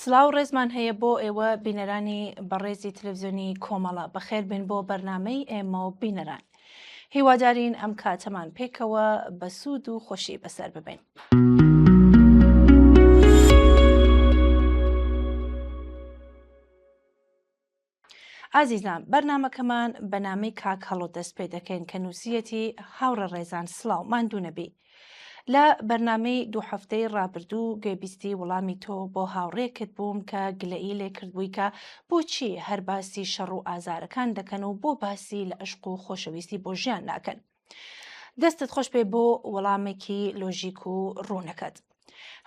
سڵاو ڕێزمان هەیە بۆ ئێوە بینەرانی بەڕێزی تەلەڤیزیۆنی کۆمەڵە بەخێر بێن بۆ بەرنامەی ئێمە و بینەران. هیوادارین ئەم کاتەمان پێکەوە بە سوود و خۆشی بەسەر ببێن. ئازیزان بەرنامەکەمان بە نامەی کاک هەڵۆ دەست پێ دەکەین کە نووسیەتی هاوڕە ڕێزان سڵاو ماندوونەبی. لە بەرنامەی دوو هەفتەی ڕابردوو گوێبیستی وەڵامی تۆ بۆ هاوڕێکت بووم کە گلەیی لێ کردبووی کە بۆچی هەر باسی شەڕ و ئازارەکان دەکەن و بۆ باسی لە عشق و خۆشەویستی بۆ ژیان ناکەن. دەستت خۆش پێ بۆ وەڵامێکی لۆژیک و ڕوونەکەت.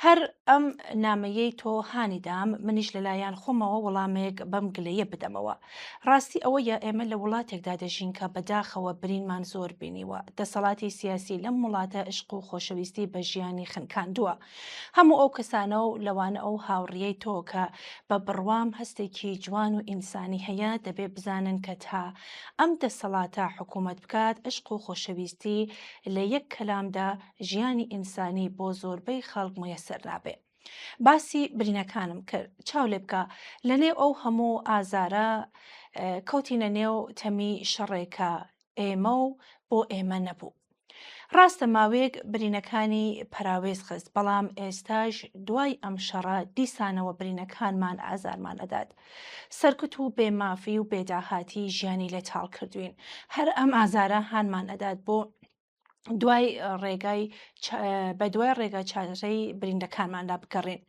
هەر ئەم نامەیەی تۆ هانیدام منیش لەلایەن خۆمەوە وەڵامێک بەم گلەیە بدەمەوە. ڕاستی ئەوەیە ئێمە لە وڵاتێکدا دەژین کە بەداخەوە برینمان زۆر بینیوە. دەسەڵاتی سیاسی لەم وڵاتە عشق و خۆشەویستی بە ژیانی خنکاندووە. هەموو ئەو کەسانە و لەوانە ئەو هاوڕێی تۆ کە بە بڕوام هەستێکی جوان و ئینسانی هەیە دەبێ بزانن کە تا ئەم دەسەڵاتە حکوومەت بکات عشق و خۆشەویستی لە یەک کەلامدا ژیانی ئینسانی بۆ زۆربەی خەڵک مەیەسەر نابێ. باسی برینەکانم کرد چاو لێ بکە لەنێو ئەو هەموو ئازارە کەوتینە نێو تەمی شەڕێکە ئێمە و بۆ ئێمە نەبوو. ڕاستە ماوەیەک برینەکانی پەراوێز خست بەڵام ئێستاش دوای ئەم شەڕە دیسانەوە برینەکانمان ئازارمان ئەدات. سەرکوت و بێمافی و بێداهاتی ژیانی لە تاڵ کردوین. هەر ئەم ئازارە هانمان ئەدات بۆ بە دوای ڕێگای چارەی بریندەکانماندا بگەڕین.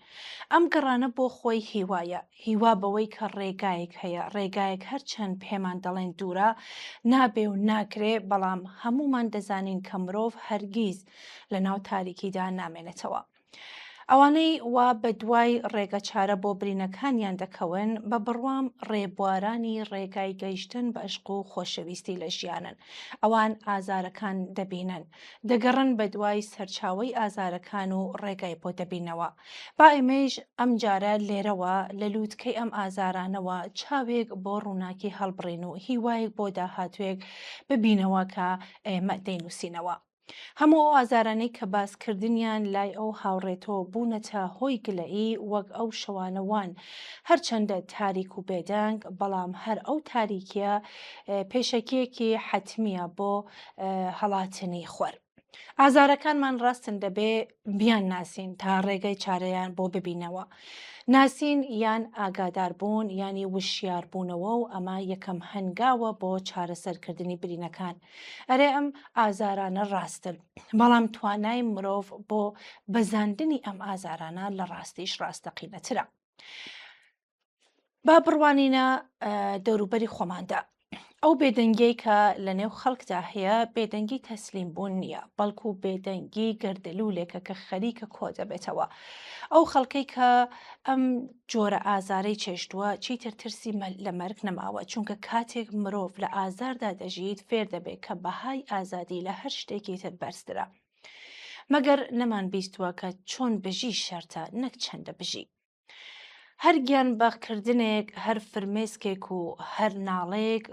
ئەم گەڕانە بۆ خۆی هیوایە، هیوا بەوەی کە ڕێگایەک هەیە، ڕێگایەک هەرچەند پێمان دەڵێن دوورە نابێ و ناکرێ بەڵام هەمومان دەزانین کە مرۆڤ هەرگیز لە ناو تاریکیدا نامێنێتەوە. ئەوانەی وا بە دوای ڕێگە چارە بۆ برینەکانیان دەکەون بە بڕوام ڕێبوارانی ڕێگای گەیشتن بە عشق و خۆشەویستی لە ژیانن. ئەوان ئازارەکان دەبینن، دەگەڕن بە دوای سەرچاوەی ئازارەکان و ڕێگای بۆ دەبینەوە. با ئێمەش ئەم جارە لێرەوە لە لووتکەی ئەم ئازارانەوە چاوێک بۆ ڕووناکی هەڵبڕین و هیوایەک بۆ داهاتوێک ببینەوە کە ئێمە دەینووسینەوە. هەموو ئەو ئازارانەی کە باسکردنیان لای ئەو هاوڕێتۆ بوونەتە هۆی گلەیی وەک ئەو شەوانەوان هەرچەندە تاریک و بێدەنگ بەڵام هەر ئەو تاریکیە پێشەکیەکی حەتمیە بۆ هەڵاتنی خۆر. ئازارەکانمان ڕاستن دەبێ بیان ناسین تا ڕێگەی چارەیان بۆ ببینەوە. ناسین یان ئاگاداربوون ینی وشیاربوونەوە و ئەمە یەکەم هەنگاوە بۆ چارەسەرکردنی برینەکان. ئەرێ ئەم ئازارانە ڕاستن بەڵام توانای مرۆڤ بۆ بەزاندنی ئەم ئازارانە لە ڕاستیش ڕاستەقینەترە. با بڕوانینە دەوروبەری خۆماندا. ئەو بێدەنگی کە لە نێو خەڵکدا هەیە بێدەنگی تەسلیم بوون نییە بەڵکو بێدەنگی گەردەلوولێکە کە خەریکە کۆ دەبێتەوە. ئەو خەڵکەی کە ئەم جۆرە ئازارەی چێشتووە چیتر ترسی لە مەرگ نەماوە چونکە کاتێک مرۆڤ لە ئازاردا دەژیت فێر دەبێت کە بەهای ئازادی لە هەر شتێکی تر بەرزترە. مەگەر نەمان بیستووە کە چۆن بژی شەرتە نەک چەندە بژی. هەر گیان باخکردنێک هەر فرمێسکێک و هەر ناڵەیەک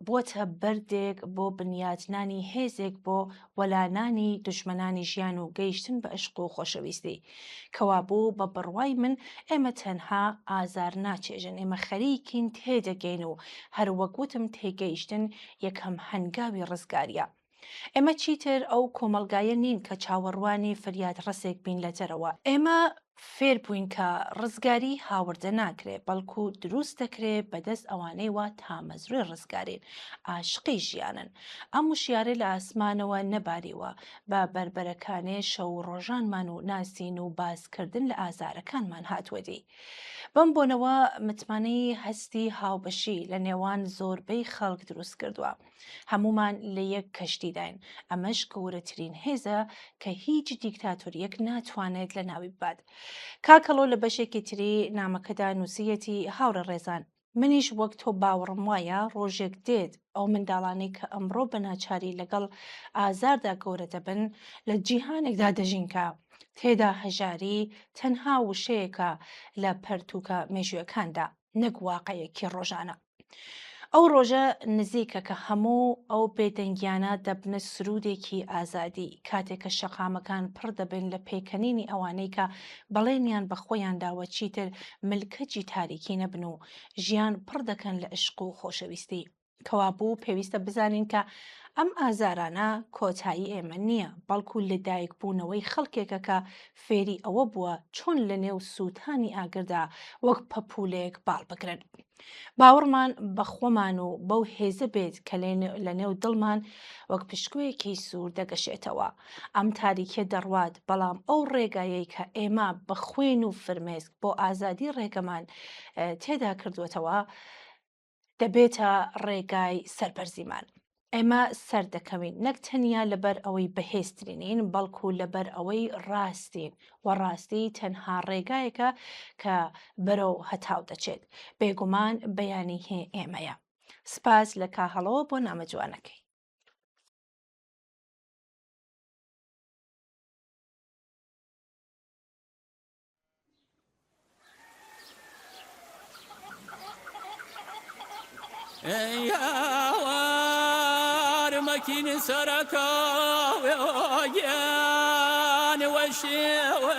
بۆتە بەردێک بۆ بنیاتنانی هێزێک بۆ وەلانانی دژمنانی ژیان و گەیشتن بە عشق و خۆشەویستی کەوا بوو بە بڕوای من ئێمە تەنها ئازار ناچێژن ئێمە خەریکین تێدەگەین و هەر وەکوتم تێگەیشتن یەکەم هەنگاوی ڕزگاریە. ئێمە چیتر ئەو کۆمەلگایە نین کە چاوەڕوانی فریاد ڕسێک بین لە جەرەوە. ئێمە فێر بووین کە ڕزگاری هاوردە ناکرێت بەڵکو دروست دەکرێت بەدەست ئەوانەی وا تامەزروی ڕزگارین عاشقی ژیانن. ئەم وشیارە لە ئاسمانەوە نەباریوە بە بربەرەکانێ شەو ڕۆژانمان و ناسین و باسکردن لە ئازارەکانمان هاتووەدی. بەم بۆنەوە متمانەی هەستی هاوبەشی لە نێوان زۆربەی خەڵک دروست کردووە. هەمومان لە یەک کەشتیداین. ئەمەش گەورەترین هێزە کە هیچ دیکتاتۆریەک ناتوانێت لە ناوی ببات. کاکەڵۆ لە بەشێکی تری نامەکەدا نووسیەتی هاوڕە ڕێزان منیش وەک تۆ باوەڕم وایە ڕۆژێک دێت ئەو منداڵانەی کە ئەمڕۆ بەناچاری لەگەڵ ئازاردا گەورە دەبن لە جیهانێکدا دەژین کە تێدا هەژاری تەنها وشەیەکە لە پەرتووکە مێژوویەکاندا نەک واقعەیەکی ڕۆژانە. ئەو ڕۆژە نزیکە کە هەموو ئەو بێدەنگیانە دەبنە سرودێکی ئازادی کاتێککە شەقامەکان پڕ دەبن لە پێکەنینی ئەوانەی کە بەڵێنیان بە خۆیان داوە چیتر ملکەجی تاریکی نەبن و ژیان پڕ دەکەن لە عشق و خۆشەویستی. کەوابوو پێویستە بزانین کە ئەم ئازارانە کۆتایی ئێمە نییە، بەڵکو لەدایک بوونەوەی خەڵکێکە کە فێری ئەوە بووە چۆن لە نێو سووتانی ئاگردا وەک پەپولەیەک باڵ بگرن. باوەڕمان بە خۆمان و بەو هێزە بێت کە لە نێو دڵمان وەک پشکوەیەکی سوور دەگەشێتەوە. ئەم تاریکیە دەڕوات، بەڵام ئەو ڕێگایەی کە ئێمە بە خوێن و فرمێسک بۆ ئازادی ڕێگەمان تێدا کردوێتەوە دەبێتە ڕێگای سەربەرزیمان. ئێمە سەر دەکەوین نەک تەنیا لەبەر ئەوەی بەهێزترینین بەڵکو لەبەر ئەوەی ڕاستین و ڕاستی تەنها ڕێگایەکە کە بەرەو هەتاو دەچێت. بێگومان بەیانی هێ ئێمەیە. سپاس لە کاهەڵەوە بۆ نامەجوانەکەی. مكين سركا ويان وشيوه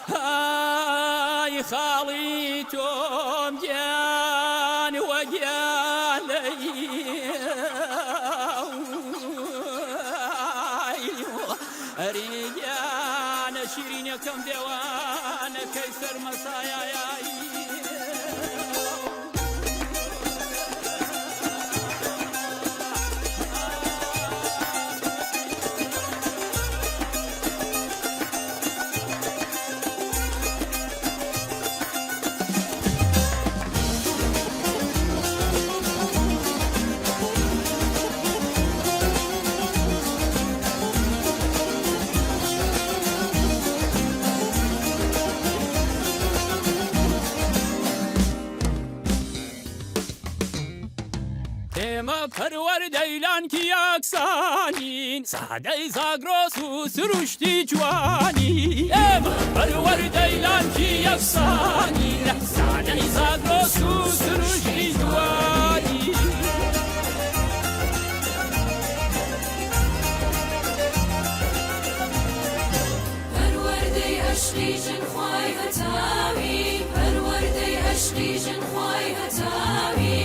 هاي خاليتهم جان وجان رجال شيرين كم ديوان كيسر مسايا ئێمە پەروەردەیلانکی یەکسانین سادەی زاگرۆس و سروشتی جوانی ئێمە پەروەردەیلانکی یەکسانین سادەی زاگرۆس و سروشتی جوانی پەروەردەی عەشقی ژنخوای هەتاوی پەروەردەی عەشقی ژنخوای هەتاوی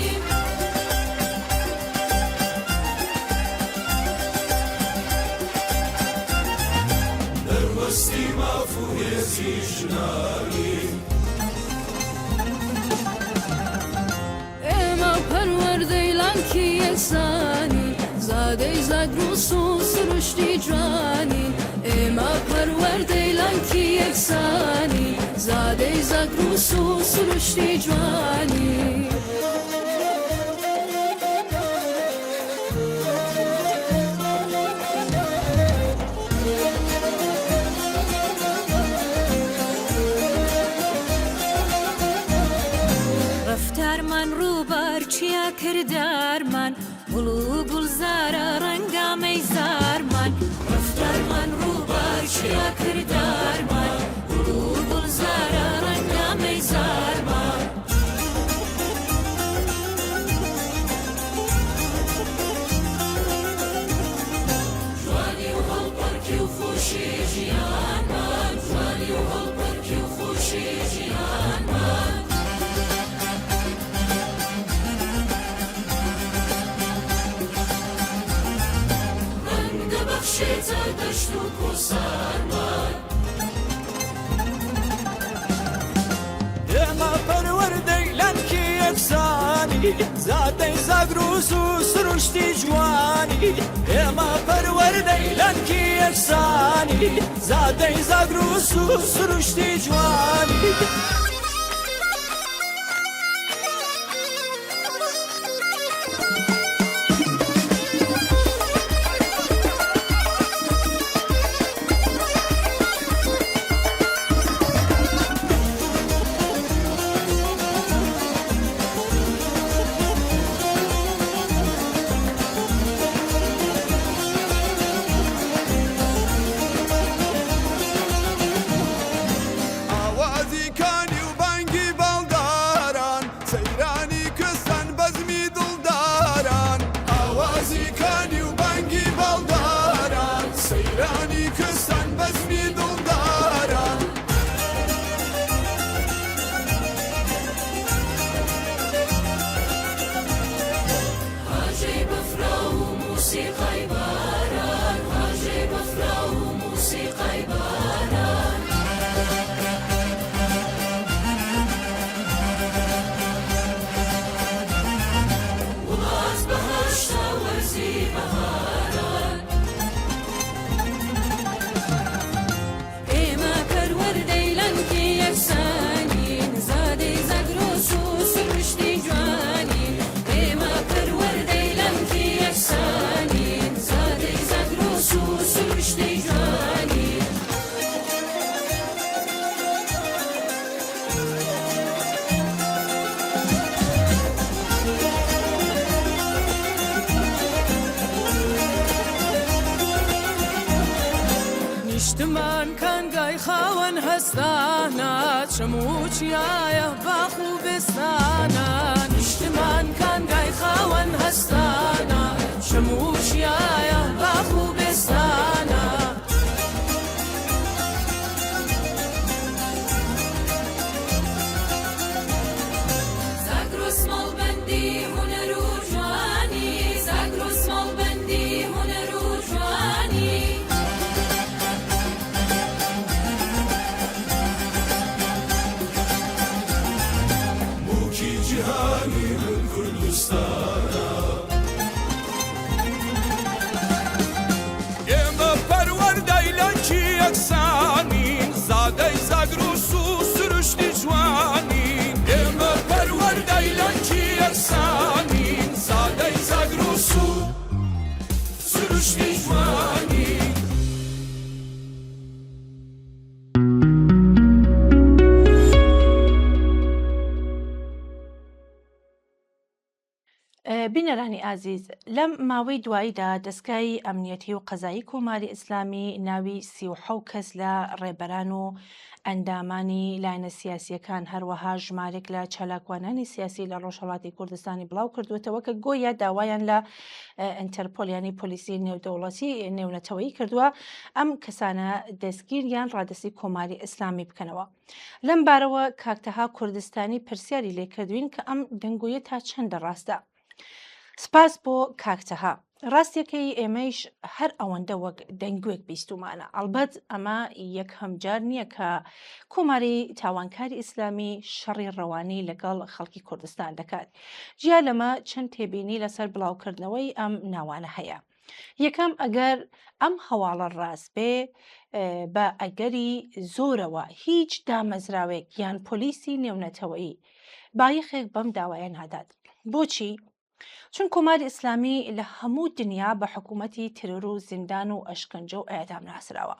دەرمەستی مافوهێزی ژنانی ئێمە پەروەردەی لانکی یەکسانی زادەی زاگرۆس و سروشتی جوانی ئێمە پەروەردەی لانکی یەکسانی زادەی زاگرۆس و سروشتی جوانی ڕەفتارمان ڕووبەر چیا کردارمان گوڵ و گوڵزارە ڕەنگامەی زارمان ڕەفتارمان ڕووبەر چیا کردارمان گوڵ و گوڵزارە ڕەنگامەی زارمان جوانی و هەڵپەرکی و خۆشی ژیانمان جوانی و هەڵپەرکی و خۆشی ژیانمان دەبەخشێتە دەشت و کۆسارمان ئێمە پەروەردەی لانکی یەکسانی زادەی زاگرۆس و سروشتی جوانی ئێمە پەروەردەی لانکی یەکسانی زادەی زاگرۆس و سروشتی جوانی ئاوازی کانی و خاوەن هەستانە چەموچیایە باخ و بستانە نیشتمان کانگای خاوەن هەستانە چەموچیایە باخ و بستانە ئێمە پەروەردەی لەنکی یەکسانین زادەی زەگر و سروشتی جوانین ئێمە پەروەردەی لەنکی یەکسانین زادەی زەگر و سروشتی جوانین بینەرانی ئازیز لەم ماوەی دواییدا دەستگای ئەمنیەتی و قەزایی کۆماری ئیسلامی ناوی 37 کەس لە ڕێبەران و ئەندامانی لایەنە سیاسیەکان هەروەها ژمارێک لە چالاکوانانی سیاسی لە ڕۆژهەڵاتی کوردستانی بڵاو کردوێتەوە کە گۆیە داوایان لە ئینتەرپۆلیانی پۆلیسی نێودەوڵەتی نێونەتەوەیی کردووە ئەم کەسانە دەستگیریان ڕادسی کۆماری ئیسلامی بکەنەوە. لەم بارەوە کاکتەها کوردستانی پرسیاری لێکردوین کە ئەم دەنگۆیە تا چەندە ڕاستە. سپاس بۆ کاکتەها. ڕاستیەکەی ئێمەش هەر ئەوەندە وەک دەنگوێک بیستومانە. ئەڵبەت ئەمە یەک هەمجار نییە کە کۆماری تاوانکاری ئیسلامی شەڕی ڕەوانی لەگەڵ خەڵکی کوردستان دەکات. جیا لەمە چەند تێبینی لەسەر بڵاوکردنەوەی ئەم ناوانە هەیە. یەکەم ئەگەر ئەم هەواڵە ڕاست بێ بە ئەگەری زۆرەوە هیچ دامەزراوێک یان پۆلیسی نێونەتەوەیی بایەخێک بەم داوایە نادات. بۆچی؟ چون کۆماری ئیسلامی لە هەموو دنیا بە حکوومەتی ترۆر و زیندان و ئەشکەنجە و ئەعدام ناسراوە.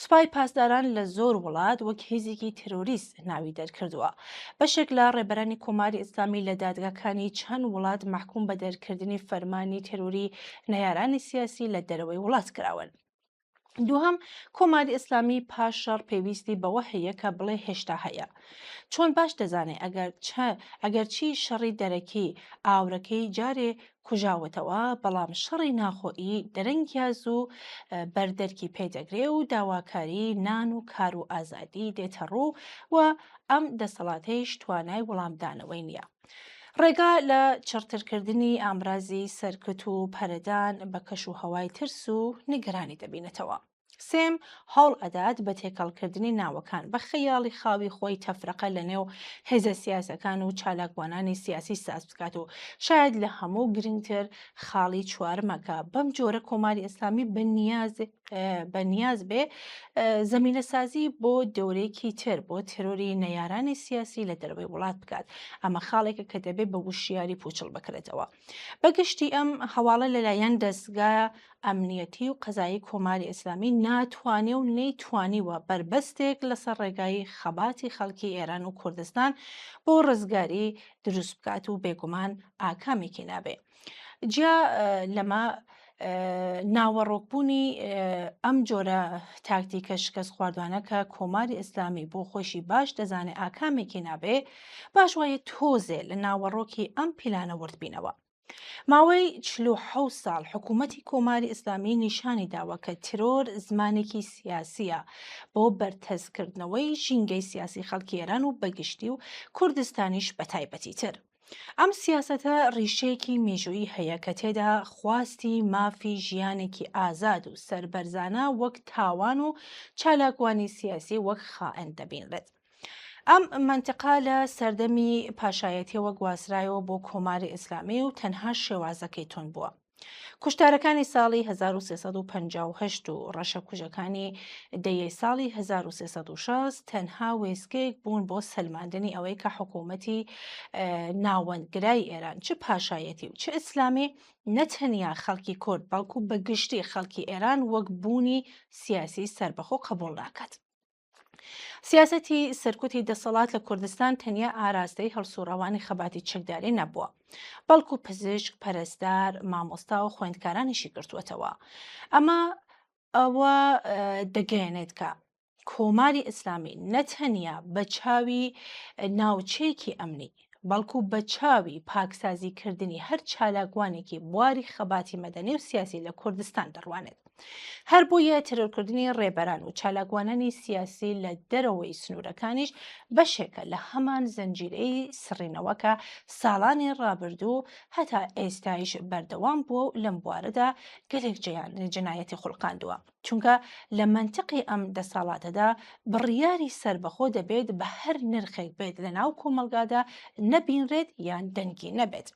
سوپای پاسداران لە زۆر وڵات وەک هێزێکی ترۆریست ناوی دەرکردووە. بەشێک لە ڕێبەرانی کۆماری ئیسلامی لە دادگاکانی چەند وڵات محکوم بە دەرکردنی فەرمانی ترۆری نەیارانی سیاسی لە دەرەوەی وڵات کراون. دووهەم کۆماری ئیسلامی پاش شەڕ پێویستی بەوە هەیە کە بڵێ هێشتا هەیە. چۆن باش دەزانێت ئەگەر چی شەڕی دەرەکی ئاورەکەی جارێ کوژاوەتەوە بەڵام شەڕی ناخۆئی دەرەنگیاز و بەردەرکی پێدەگرێ و داواکاری نان و کار و ئازادی دێتە ڕوو و ئەم دەسەڵاتەیش توانای وەڵامدانەوەی نییە. ڕێگا لە چڕترکردنی ئامرازی سەرکەوت و پەرەدان بە کەش و هەوای ترس و نیگەرانی دەبینێتەوە. سێم هەوڵ ئەدات بە تێکەڵکردنی ناوەکان بە خەیاڵی خاوی خۆی تەفرەقە لە نێو هێزە سیاسەکان و چالاکوانانی سیاسی ساز بکات و شاید لە هەموو گرنگتر خاڵی چوارمەکە بەم جۆرە کۆماری ئیسلامی بەنیاز بێ زەمینە سازی بۆ دەورەیەکی تر بۆ ترۆری نەیارانی سیاسی لە دەرەوەی وڵات بکات. ئەمە خاڵێکە کە دەبێت بە وشیاری پوچڵ بکرێتەوە. بەگشتی ئەم هەواڵە لەلایەن دەستگایە ئەمنیەتی و قەزایی کۆماری ئیسلامی ناتوانێ و نەیتوانیوە بربەستێک لەسەر ڕێگای خەباتی خەڵکی ئێران و کوردستان بۆ ڕزگاری دروست بکات و بێگومان ئاکامێکی نابێ. جا لەمە ناوەڕۆکبوونی ئەم جۆرە تاکتیکە شکست خواردوانە کە کۆماری ئیسلامی بۆ خۆشی باش دەزانێت ئاکامێکی نابێ باش وایە تۆزێ لە ناوەڕۆکی ئەم پیلانە وردبینەوە. ماوەی 47 ساڵ حکوومەتی کۆماری ئیسلامی نیشانی داوە کە ترۆر زمانێکی سیاسیە بۆ بەرتەزکردنەوەی ژینگەی سیاسی خەڵکی ئێران و بەگشتی و کوردستانیش بە تایبەتی تر. ئەم سیاسەتە ڕیشەیەکی مێژوویی هەیە کە تێدا خواستی مافی ژیانێکی ئازاد و سەربەرزانە وەک تاوان و چالاکوانی سیاسی وەک خائن دەبینرێت. ئەم منتقا لە سەردەمی پاشایەتیەوە گواسرایەوە بۆ کۆماری ئیسلامی و تەنها شێوازەکەی تون بووە. کوشتارەکانی ساڵی 1358 و ڕەشەکوژەکانی دەیەی ساڵی 1360 تەنها وێستگەیەک بوون بۆ سەلماندنی ئەوەی کە حکوومەتی ناوەندگرای ئێران چ پاشایەتی و چ ئیسلامی نەتەنیا خەڵکی کورد بەڵکو بەگشتی خەڵکی ئێران وەک بوونی سیاسی سربەخۆ قبوڵ ناکات. سیاسەتی سەرکوتی دەسەڵات لە کوردستان تەنیا ئاراستەی هەڵسوڕەوانی خەباتی چەکداری نەبووە، بەڵکو پزیشک، پەرستار، مامۆستا و خوێندکارانیشی گرتووەتەوە. ئەوە دەگەیەنێت کە کۆماری ئیسلامی نەتەنیا بە چاوی ناوچەیەکی ئەمنی بەڵکو بە چاوی پاکسازیکردنی هەر چالاکوانێکی بواری خەباتی مەدەنی و سیاسی لە کوردستان دەڕوانێت. هەر بۆیە تەرۆرکردنی ڕێبەران و چالاکوانانی سیاسی لە دەرەوەی سنوورەکانیش بەشێکە لە هەمان زەنجیرەی سڕینەوەکە ساڵانی ڕابردوو هەتا ئێستایش بەردەوام بووە و لەم بوارەدا گەلێک جنایەتی خوڵقاندووە، چونکە لە منتیقی ئەم دەساڵاتەدا بڕیاری سربەخۆ دەبێت بە هەر نرخێک بێت لە ناو کۆمەلگادا نەبینرێت یان دەنگی نەبێت.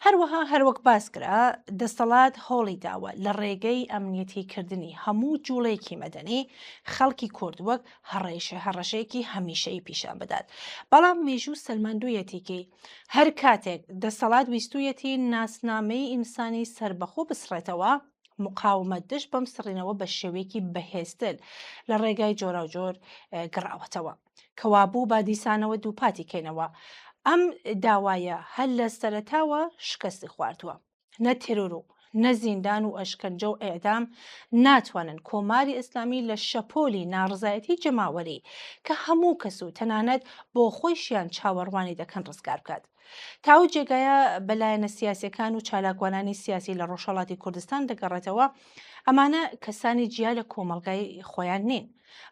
هەروەها هەروەک باسکرا دەسەڵات هەوڵی داوە لە ڕێگەی ئەمنیەتیکردنی هەموو جوڵەیەکی مەدەنی خەڵکی کورد وەک هەڕەشەیەکی هەمیشەیی پیشان بدات. بەڵام مێژوو سەلماندوویەتێکی هەر کاتێک دەسەڵات ویستویەتی ناسنامەی ئینسانی سربەخۆ بسڕێتەوە، مقاومەت دەشت بەم سڕینەوە بە شێوەیەکی بەهێزتر لە ڕێگای جۆراوجۆر گەڕاوەتەوە، کەوابوو با دیسانەوە دووپاتی کەینەوە. ئەم داوایە هەر لە سەرەتاوە شکستی خواردووە. نە تێرۆر و نە زیندان و ئەشکەنجە و ئێدام ناتوانن کۆماری ئیسلامی لە شەپۆلی ناڕزایەتی جەماوەری کە هەموو کەس و تەنانەت بۆ خۆیشیان چاوەڕوانی دەکەن ڕزگار بکات. تاو جێگایە بەلایەنە سیاسیەکان و چالاکوانانی سیاسی لە ڕۆژهەڵاتی کوردستان دەگەڕێتەوە، ئەمانە کەسانی جیا لە کۆمەڵگای خۆیان نین.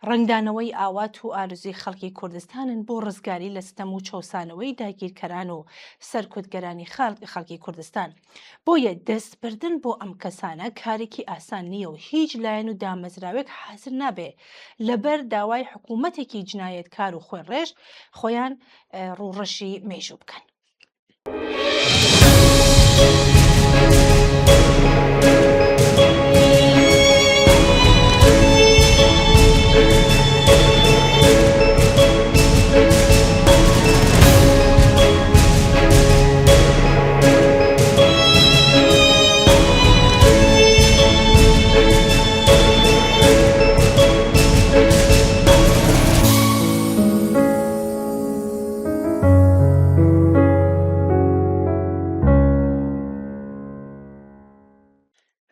ڕنگدانەوەی ئاوات و ئارزوی خەڵکی کوردستانن بۆ ڕزگاری لە ستەم و چۆسانەوەی داگیرکەران و سەرکوتگەرانی خەڵکی کوردستان. بۆیە دەستبردن بۆ ئەم کەسانە کارێکی ئاسان نییە و هیچ لایەن و دامەزراوێک حازر نابێ لەبەر داوای حکوومەتێکی جنایەتکار و خۆی ڕێژ خۆیان ڕوڕەشی مێژوو بکەن.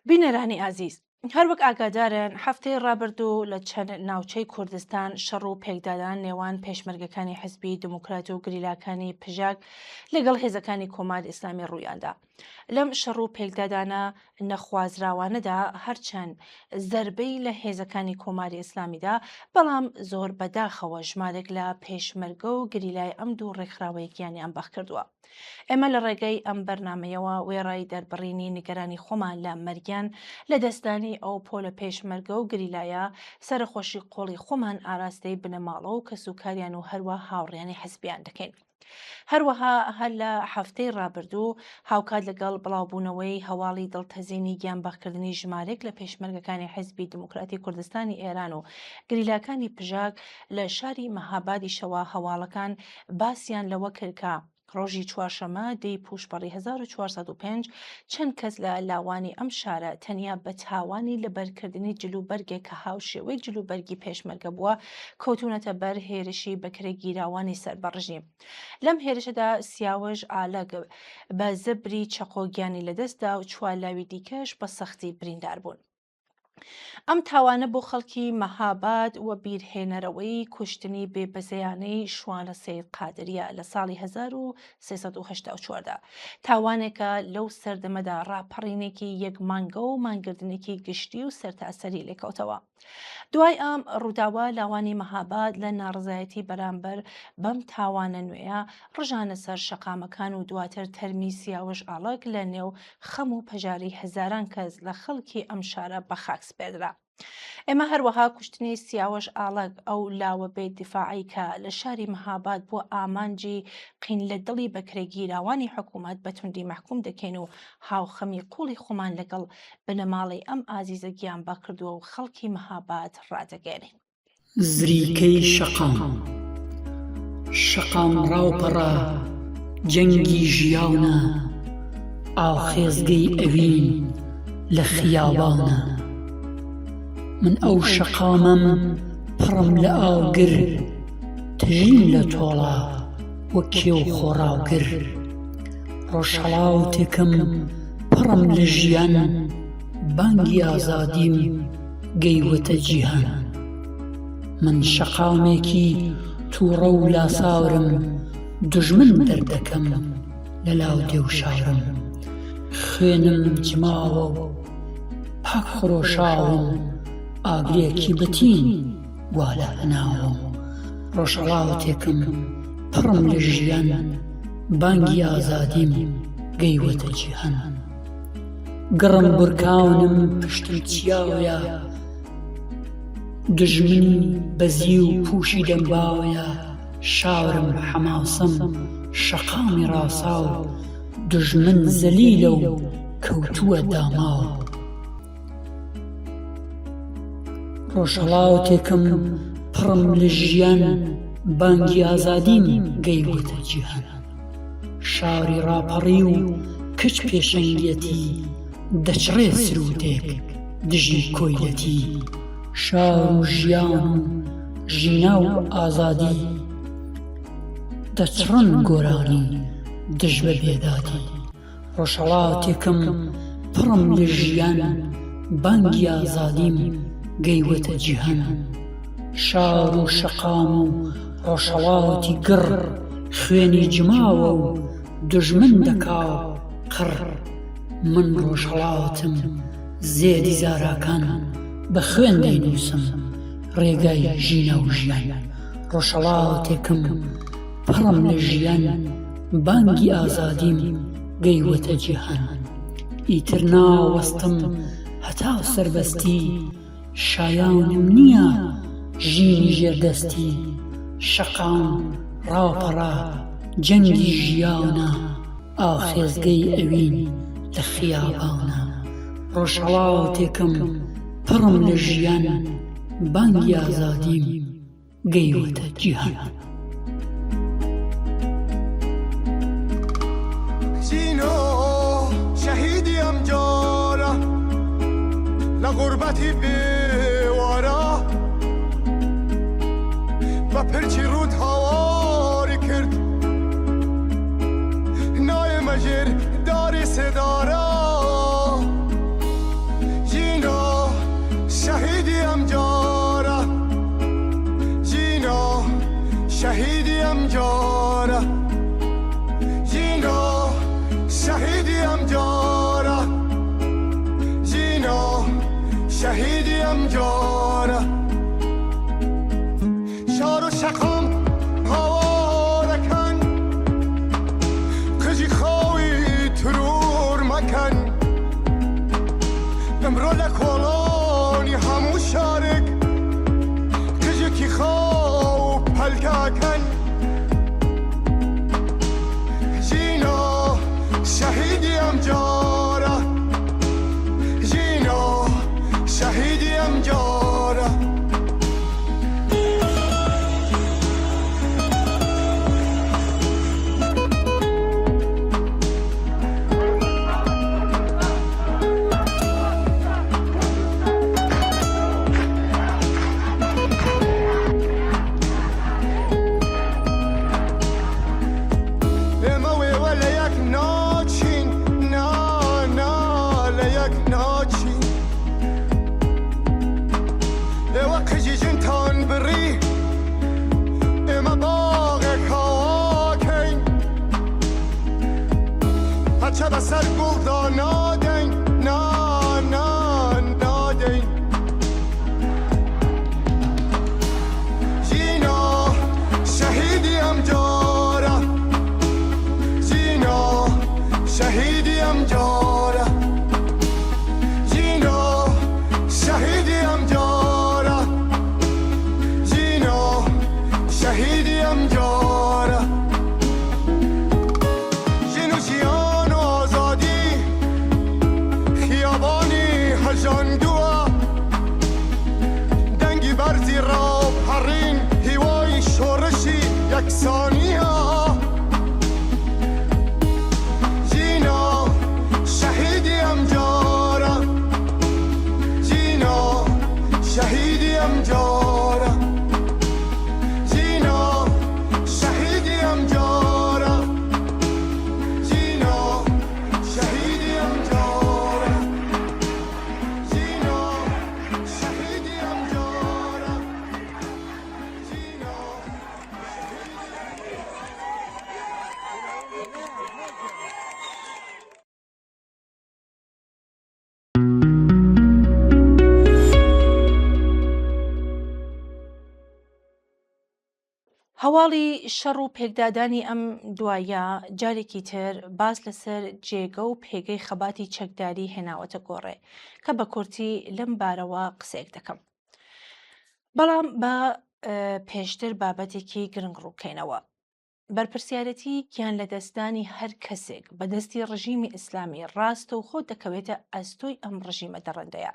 بینەرانی ئازیز، هەروەک ئاگادارن هەفتەی ڕابردوو لە چەند ناوچەی کوردستان شەڕ و پێکدادان نێوان پێشمەرگەکانی حزبی دموکرات و گریلاکانی پژاک لەگەڵ هێزەکانی کۆماری ئیسلامی ڕوویاندا. لەم شەڕ و پێکدادانە نەخوازراوانەدا هەرچەند زەربەی لە هێزەکانی کۆماری ئیسلامیدا، بەڵام زۆر بەداخەوە ژمارێک لە پێشمەرگە و گریلای ئەم دوو ڕێکخراوەیەکیانیان بەخ کردووە. ئێمە لە ڕێگەی ئەم بەرنمەیەوە وێڕای دەربڕینی نیگەرانی خۆمان لە مەرگیان لە دەستانی ئەو پۆلە پێشمەرگە و گریلایە سەرخۆشی قۆڵی خۆمان ئاراستەی بنەماڵە و کەسوکاریان و هەروە هاوڕێیانی حەزبیان دەکەین. هەروەها هەر لە هەفتەی ڕابردوو هاوکات لەگەڵ بڵاوبوونەوەی هەواڵی دڵتەزیینی گیانبەخکردنی ژمارێک لە پێشمەرگەکانی حزبی دموکراتی کوردستانی ئێران و گریلاکانی پژاک لە شاری مەهابادی شەوە هەواڵەکان باسییان لەوە کردکە ڕۆژی چوارشەمە دەی پوشپەڕی 1405 چەند کەس لە لاوانی ئەم شارە تەنیا بە تاوانی لەبەرکردنی جلوبەرگێک کە هاوشێوەی جلوبەرگی پێشمەرگە بووە کەوتونەتە بەر هێرشی بەکرێ گیراوانی سەربەڕژی. لەم هێرشەدا سیاوەژ ئالەگ بە زەبری چەقۆگیانی لەدەستدا و چوارلاوی دیکەش بە سەختی بریندار بوون. ئەم تاوانە بۆ خەڵکی مەهاباد و بیرهێنەرەوەی کوشتنی بێبەزەیانەی شوانە سەید قادریە لە ساڵی 1384دا، تاوانێکە لەو سەردەمەدا ڕاپەڕینێکی یەک مانگە و مانگردنێکی گشتی و سەرتاسەری لێکەوتەوە. دوای ئەم ڕووداوە لاوانی مەهاباد لە ناڕزایەتی بەرامبەر بەم تاوانە نوێیە ڕژانە سەر شەقامەکان و دواتر تەرمی سیاوەژ ئاڵەک لە نێو خەم و پەژاری هەزاران کەس لە خەڵکی ئەم شارە بە خاک سپێردرا. ئێمە هەروەها کوشتنی سیاوەژ ئاڵەک ئەو لاوە بێت دیفاعی کە لە شاری مەهاباد بۆ ئامانجی قین لە دڵی بەکرێگیراوانی حکوومەت بەتوندی مەحکوم دەکەین و هاوخەمی قوڵی خۆمان لەگەڵ بنەماڵی ئەم ئازیزە گیان بە کردووە و خەڵکی مەهاباد ڕادەگەێنین. زریکەی شەقام ڕاوپەڕە جەنگی ژیاونە ئاوخێزگەی ئەوین لە خیابانە. من ئەو شەقامەم پڕم لە ئاوگر تژین لە تۆڵە وەک کێو خۆڕاوگر. ڕۆژهەڵاوتێکم پڕم لە ژیان بانگی ئازادیم گەیوەتە جیهان. من شەقامێکی تووڕە و لاساورم دوژمن دەردەکەم لە لاو دێو شارم خوێنم جماوە و پاک خڕۆشاوم ئاگرێکی بەتین وا لە هەناوم ڕۆژهەڵاتێکم پڕم لە ژیان بانگی ئازادیم گەیوەتە جیهان گڕم بورکاونم پشتم چیاوەیە دژمنی بەزی و پوشی دەمباوەیە شاورم حەماسەم شەقامی ڕاسا و دژمن زەلیلە و کەوتووە داماوە ڕۆژهەڵاتێکم پڕم لە ژیان بانگی ئازادیم گەیوەتە جیهان شاری ڕاپەڕی و کچ پێشەنگەتی دەچڕێ سرودێک دژی کۆیلەتی شار و ژیان و ژینا و ئازادی دەچڕن گۆرانی دژ بە بێدادی ڕۆژهەڵاتێکم پڕم لە ژیان بانگی ئازادیم گەیوەتە جیهان شار و شەقام و ڕۆژهەڵاتی گڕ خوێنی جماوە و دژمن دەکا قڕ من ڕۆژهەڵاتم زێدی زاراکان بە خوێن دەینووسم ڕێگای ژینە و ژیان ڕۆژهەڵاتێکم پڕم لە ژیان بانگی ئازادیم گەیوەتە جیهان ئیتر ناوەستم هەتا سەربەستی شایانم نییە ژینی ژێردەستی شەقام ڕاپەڕە جەنگی ژیانە ئاخێزگەی ئەوین لە خیابانە ڕۆژهەڵاتێکم پڕم لە ژیان بانگی ئازادیم گەیوەتە جیهان جینۆ شەهیدی ئەم جارە لە غوربەتی بێوارە بە پرچی ڕوود هاواری کرد نایەمە ژێر داری سێدارە جینۆ شەهیدی ئەم جارە جینۆ شەهیدی ئەم جارە جینۆ شەهیدی ئەم جارە جینۆ شەهیدی ئەم جارە شار و شەقام هاوارەکەن قژی خاوی ترور مەکەن ئەمڕۆ لە کۆڵۆنی هەموو شارێک قژێکی خاو پەلکەکەن جینۆ شەهیدی ئەم جارە جینۆ شەهیدی ئەم جارە سر گلدا نادین نا نا نادین جینۆ شەهیدی ئەم جارە جینۆ شەهیدی ئەم جارە جینۆ شەهیدی ئەم جارە جینۆ شەهیدی ئەم جارە ژین و ژیان و ئازادی خیابانی هەژاندووە دەنگی بەرزی ڕاوپەڕین هیوای شۆڕشی یەکسانیە جینۆ شەهیدی ئەم جارە جینۆ شەهیدی ئەم جارە جینۆ شەهیدی ئەم جارە جینۆ شەهیدی ئەم جارە جینۆ شەهیدی ئەم جارە هەواڵی شەڕ و پێکدادانی ئەم دوایە جارێکی تر باس لەسەر جێگە و پێگەی خەباتی چەکداری هێناوەتە گۆڕێ کە بە کورتی لەم بارەوە قسەیەک دەکەم. بەڵام بە پێشتر بابەتێکی گرنگ ڕووکەینەوە. بەرپرسیارەتی گیان لە دەستانی هەر کەسێک بەدەستی ڕژیمی ئیسلامی ڕاستە و خۆت دەکەوێتە ئەستۆی ئەم ڕژیمە دەڕەندەیە.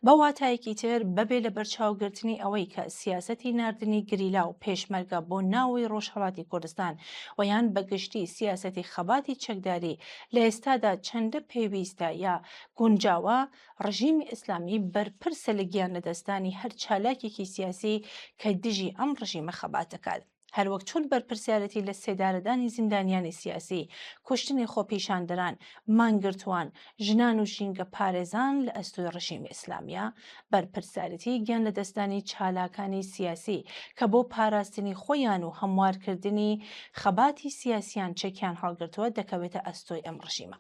بە واتایەکی تر بەبێ لە بەرچاوگرتنی ئەوەی کە سیاسەتی ناردنی گریلا و پێشمەرگە بۆ ناوەی ڕۆژهەڵاتی کوردستان و یان بەگشتی سیاسەتی خەباتی چەکداری لە ئێستادا چەندە پێویستە یا گونجاوە، ڕژیمی ئیسلامی بەرپرسە لە گیان لە دەستانی هەر چالاکێکی سیاسی کە دژی ئەم ڕژیمە خەبات دەکات. هەروەک چۆن بەرپرسیارەتی لە سێدارەدانی زیندانیانی سیاسی، کوشتنی خۆپیشاندەران، مانگرتوان، ژنان و ژینگە پارێزان لە ئەستۆی ڕژیمی ئیسلامیە، بەرپرسیارەتی گیان لە دەستانی چالاکانی سیاسی کە بۆ پاراستنی خۆیان و هەموارکردنی خەباتی سیاسیان چەکیان هەڵگرتووە دەکەوێتە ئەستۆی ئەم ڕژیمە.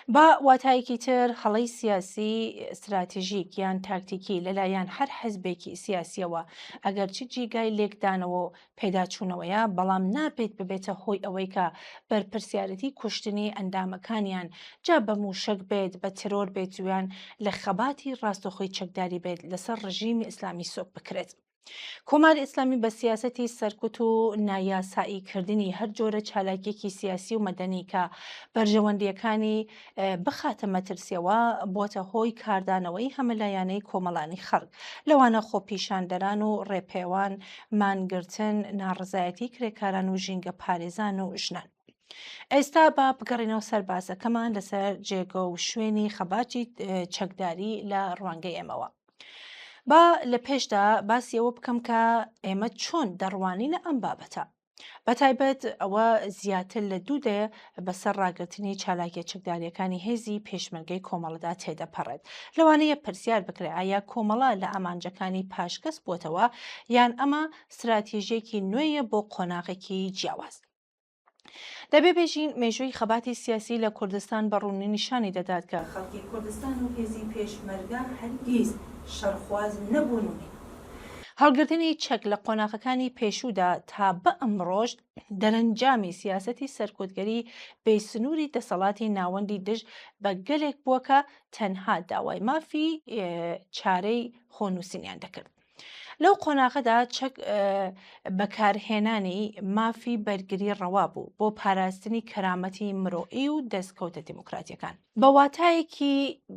با واتایەکی تر هەڵەی سیاسی استراتیژیک یان تاکتیکی لەلایەن هەر حەزبێکی سیاسیەوە ئەگەر چ جیگای لێکدانەوە و پێداچوونەوەیە، بەڵام نابێت ببێتە هۆی ئەوەی کە بەرپرسیارەتی کوشتنی ئەندامەکانیان جا بە موشک بێت، بە ترۆر بێت جویان لە خەباتی ڕاستەخۆی چەکداری بێت لەسەر ڕژیمی ئیسلامی سۆک بکرێت. کۆماری ئیسلامی بە سیاسەتی سەرکوت و نایاساییکردنی هەر جۆرە چالاکیەکی سیاسی و مەدەنی کە بەرژەوەندیەکانی بخاتە مەترسیەوە بۆتە هۆی کاردانەوەی هەمەلایەنەی کۆمەڵانی خەڵک، لەوانە خۆپیشاندەران و ڕێپێوان، مانگرتن، ناڕزایەتی کرێکاران و ژینگە پارێزان و ژنان. ئێستا با بگەڕینەوە سەر باسەکەمان لەسەر جێگە و شوێنی خەباتی چەکداری لە ڕوانگەی ئێمەوە. با لە پێشدا باسی ئەوە بکەم کە ئێمە چۆن دەڕوانینە ئەم بابەتە. بەتایبەت ئەوە زیاتر لە دوودەیە بەسەر ڕاگررتنی چالاکیە چەکداریەکانی هێزی پێشمەرگەی کۆمەڵەدا تێدەپەڕێت. لەوانەیە پرسیار بکرێ ئایا کۆمەڵە لە ئامانجەکانی پاشکەس بووتەوە یان ئەمە استراتیژیەکی نوێیە بۆ قۆناغێکی جیاواز. دەبێ بێژین مێژووی خەباتی سیاسی لە کوردستان بەڕوونی نیشانی دەدات کە خەڵکی کوردستان و هێزی پێشمەرگە هەرگیز شەڕخواز نەبوونی. هەڵگرتنی چەک لە قۆناغەکانی پێشوودا تا بە ئەمڕۆژ دەرەنجامی سیاسەتی سەرکوتگەری بێسنووری دەسەڵاتی ناوەندی دژ بە گەلێک بووە کە تەنها داوای مافی چارەی خۆنووسینیان دەکرد. لەو قۆناغەدا چەک بەکارهێنانی مافی بەرگری ڕەوا بوو بۆ پاراستنی کەرامەتی مرۆئی و دەستکەوتە دیموکراتیەکان. بە واتایەکی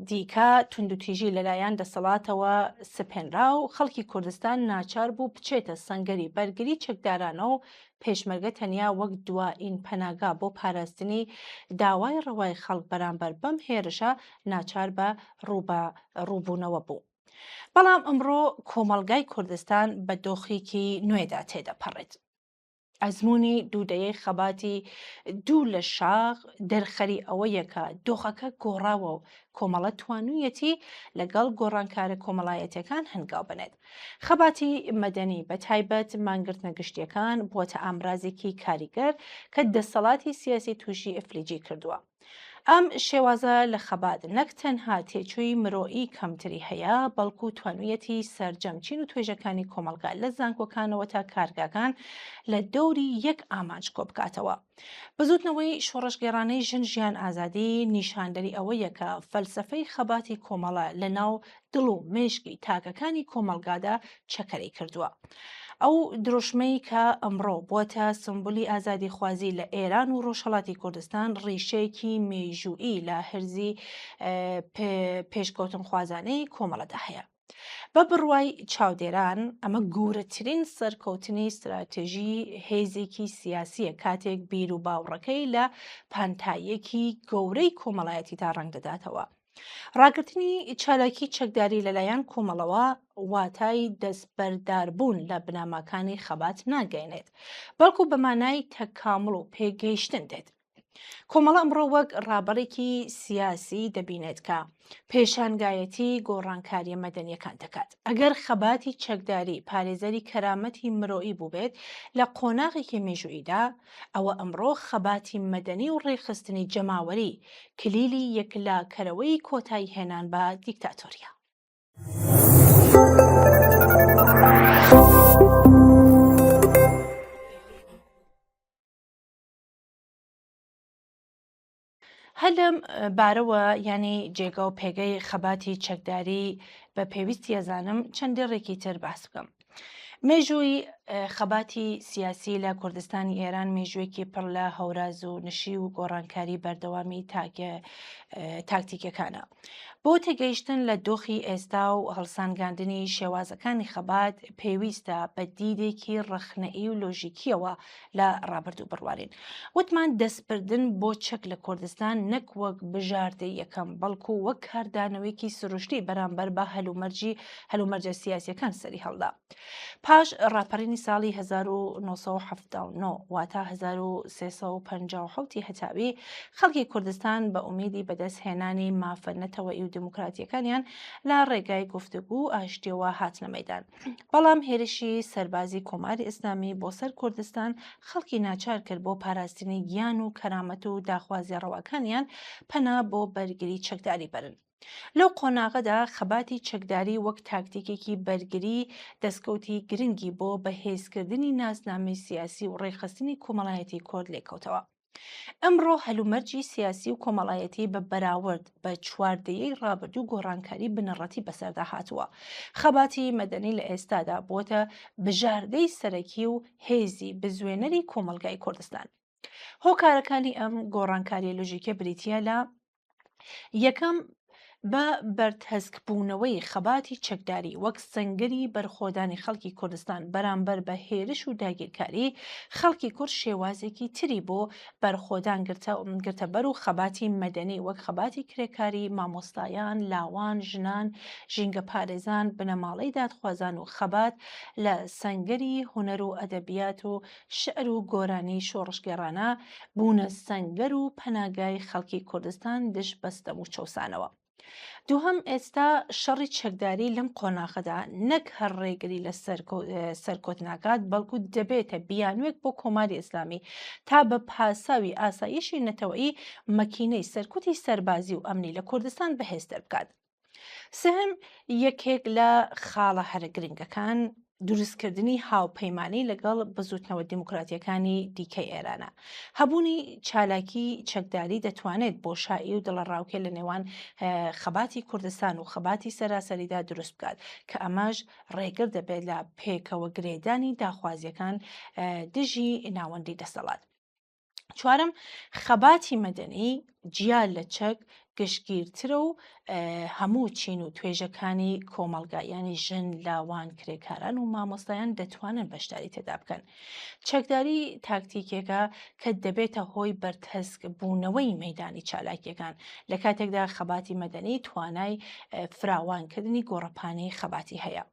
دیکە توندوتیژی لەلایەن دەسەڵاتەوە سپێنرا و خەڵکی کوردستان ناچار بوو بچێتە سەنگەری بەرگری چەکدارانە و پێشمەرگە تەنیا وەک دوائین پەناگا بۆ پاراستنی داوای ڕەوای خەڵک بەرامبەر بەم هێرشە ناچار بە ڕووبوونەوە بوو. بەڵام ئەمڕۆ کۆمەڵگای کوردستان بە دۆخێکی نوێدا تێدەپەڕێت. ئەزمموی دوودەیەی خەباتی دوو لە شاخ دەرخەری ئەوەیە کە دۆخەکە گۆڕاوە و کۆمەڵە توانوویەتی لەگەڵ گۆڕانکارە کۆمەڵایەتەکان هەنگاو بنێت. خەباتی مەدەنی بە تایبەت مانگرتنە گشتیەکان بۆتە ئامرازێکی کاریگەر کە دەسەڵاتی سیاسی تووشی ئەفلیجی کردووە. ئەم شێوازە لە خەبات نەک تەنها تێچووی مرۆئی کەمتری هەیە، بەڵکو توانوویەتی سەرجەمچین و توێژەکانی کۆمەلگا لە زانکۆکانەوە تا کارگاکان لە دەوری یەک ئامانج کۆ بکاتەوە. بزوتنەوەی شۆڕشگێڕانەی ژن ژیان ئازادی نیشاندەری ئەوەیە کە فەلسەفەی خەباتی کۆمەڵە لە ناو دڵ و مێشکی تاکەکانی کۆمەلگادا چەکەرەی کردووە. ئەو دروشمەی کە ئەمڕۆ بۆتە سمبولی ئازادی خوازی لە ئێران و ڕۆژهەڵاتی کوردستان ڕیشەیەکی مێژوویی لە هەرزی پێشکەوتن خوازانەی کۆمەڵەدا هەیە. بە بڕوای چاودێران ئەمە گەورەترین سەرکەوتنی استراتێژی هێزێکی سیاسیە کاتێک بیر و باوڕەکەی لە پانتاییەکی گەورەی کۆمەڵایەتی تا ڕەنگ دەداتەوە. ڕاگررتنی چالاکی چەکداری لەلایەن کۆمەڵەوە واتای دەستبەرداربوون لە بناماکانی خەبات ناگەێنێت، بەڵکو بەمانای تەکامڵ و پێگەیشتن دێت. کۆمەڵە ئەمڕۆ وەک ڕابەرێکی سیاسی دەبینێت کە پێشانگایەتی گۆڕانکاریە مەدەنیەکان دەکات. ئەگەر خەباتی چەکداری پارێزەری کەرامەتی مرۆئی بووبێت لە قۆناغێکی مێژووییدا، ئەوە ئەمڕۆ خەباتی مەدەنی و ڕێخستنی جەماوەری کلیلی یەکلاکەرەوەی کۆتایی هێنان بە دیکتاتۆریە. هەلم بارەوە ینی جێگە و پێگەی خەباتی چەکداری بە پێویستی ئەزانم چەندێڕێکی تر باس بکەم. مێژووی خەباتی سیاسی لە کوردستانی ئێران مێژوویەکی پڕ لە هەوراز و نشی و گۆڕانکاری بەردەوامی تاکتیکەکانە. بۆ تێگەیشتن لە دۆخی ئێستا و هەڵسانگاندنی شێوازەکانی خەبات پێویستە بە دیدێکی ڕخنەئی و لۆژیکیەوە لە ڕابردوو بڕوارین. وتمان دەستبردن بۆ چەک لە کوردستان نەک وەک بژاردەی یەکەم بەڵکو وەک کاردانەوەیەکی سروشتی بەرامبەر بە هەلومەرجە سیاسیەکان سەری هەڵدا. پاش ڕاپەڕینی ساڵی 1970 واتە 1357 هەتاوی خەڵکی کوردستان بە ئومیدی بەدەستهێنانی مافەنەتەوەی و دموکراتیەکانیان لە ڕێگای گفتوگو ئاشتیەوە هاتنە مەیدان. بەڵام هێرشی سەربازی کۆماری ئیسلامی بۆ سەر کوردستان خەڵکی ناچار کرد بۆ پاراستنی گیان و کەرامەت و داخوازی ڕەواکانیان پەنا بۆ بەرگری چەکداری بەرن. لەو قۆناغەدا خەباتی چەکداری وەک تاکتیکێکی بەرگری دەستکەوتی گرنگی بۆ بەهێزکردنی ناسنامەی سیاسی و ڕێخستنی کۆمەڵایەتی کورد لێکەوتەوە. ئەمڕۆ هەلومەرجی سیاسی و کۆمەڵایەتی بە بەراورد بە چواردەیەی ڕابردوو گۆڕانکاری بنەڕەتی بەسەردا هاتووە. خەباتی مەدەنی لە ئێستادا بۆتە بژاردەی سەرەکی و هێزی بزوێنەری کۆمەلگای کوردستان. هۆکارەکانی ئەم گۆڕانکاریە لۆژیکە بریتیە لە یەکەم بە بەرتەسکبوونەوەی خەباتی چەکداری وەک سەنگەری بەرخۆدانی خەڵکی کوردستان بەرامبەر بە هێرش و داگیرکاری خەڵکی کورد شێوازێکی تری بۆ بەرخۆدان گرتە بەر و خەباتی مەدەنی وەک خەباتی کرێکاری مامۆستایان، لاوان، ژنان، ژینگە پارێزان، بنەماڵەی دادخوازان و خەبات لە سەنگەری هونەر و ئەدەبیات و شعر و گۆرانی شۆڕشگێڕانە بوونە سەنگەر و پەناگای خەڵکی کوردستان دش بەستەم و چەوسانەوە. دووهەم ئێستا شەڕی چەکداری لەم قۆناغەدا نەک هەر ڕێگری لە سەرکۆتناکات بەڵکو دەبێتە بیانوێک بۆ کۆماری ئیسلامی تا بە پاساوی ئاسایشی نەتەوەیی مەکینەی سەرکوتی سەربازی و ئەمنی لە کوردستان بەهێزتر بکات. سێهم یەکێک لە خاڵە هەرە گرنگەکان دروستکردنی هاوپەیمانی لەگەڵ بزوتنەوە دیموکراتیەکانی دیکەی ئێرانە. هەبوونی چالاکی چەکداری دەتوانێت بۆشایی و دڵەڕاوکێ لە نێوان خەباتی کوردستان و خەباتی سەراسەریدا دروست بکات کە ئەماش ڕێگر دەبێت لە پێکەوە گرێدانی داخوازیەکان دژی ناوەندی دەسەڵات. چوارم خەباتی مەدەنی جیال لە چەک گشتگیرترە و هەموو چین و توێژەکانی کۆمەلگا ینی ژن، لاوان، کرێکاران و مامۆستایان دەتوانن بەشداری تێدا بکەن. چەکداری تاکتیکێکە کە دەبێتە هۆی بەرتەسک بوونەوەی مەیدانی چالاکیەکان لە کاتێکدا خەباتی مەدەنی توانای فراوانکردنی گۆڕەپانەی خەباتی هەیە.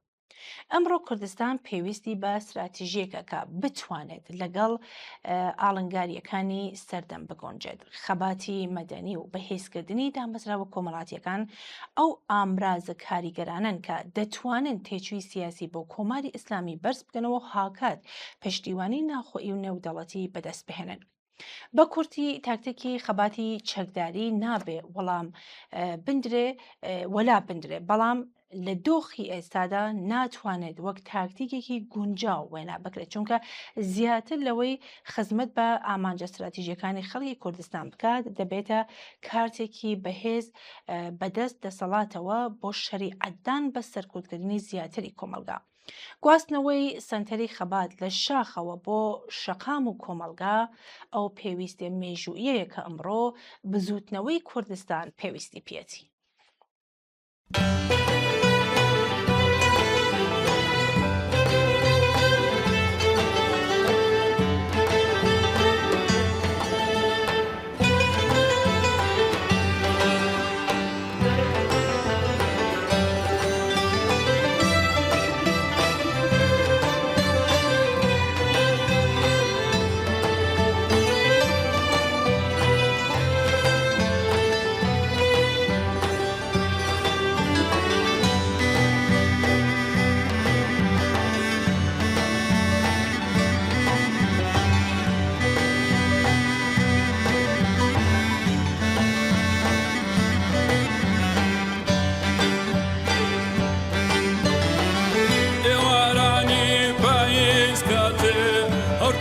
ئەمڕۆ کوردستان پێویستی بە استراتیژیەکە کە بتوانێت لەگەڵ ئاڵنگاریەکانی سەردەم بگۆنجێت. خەباتی مەدەنی و بەهێزکردنی دامەزراوە کۆمەڵاتیەکان ئەو ئامرازە کاریگەرانن کە دەتوانن تێچووی سیاسی بۆ کۆماری ئیسلامی بەرز بکەنەوە هاکات پشتیوانی ناخۆیی و نێودەوڵەتی بەدەست بهێنن. بە کورتی تاکتیکی خەباتی چەکداری نابێ وەلا بندرێ بەڵام لە دۆخی ئێستادا ناتوانێت وەک تاکتیکێکی گونجاو وێنا بکرێت چونکە زیاتر لەوەی خزمەت بە ئامانجە استراتیژیەکانی خەڵکی کوردستان بکات دەبێتە کارتێکی بەهێز بەدەست دەسەڵاتەوە بۆ شەریعەتدان بە سەرکوتکردنی زیاتری کۆمەلگا. گواستنەوەی سنتەری خەبات لە شاخەوە بۆ شەقام و کۆمەلگا ئەو پێویستە مێژوویەیە کە ئەمڕۆ بزوتنەوەی کوردستان پێویستی پێێتی.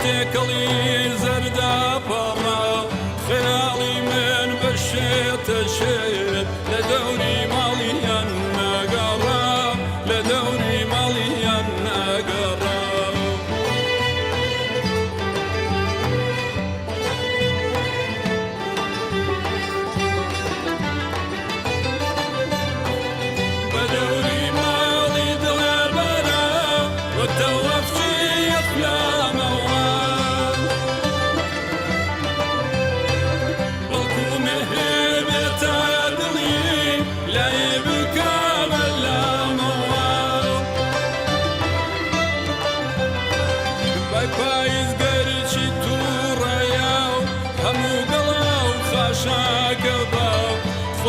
تێکەڵی زەردا پاڕا خەیاڵی من بە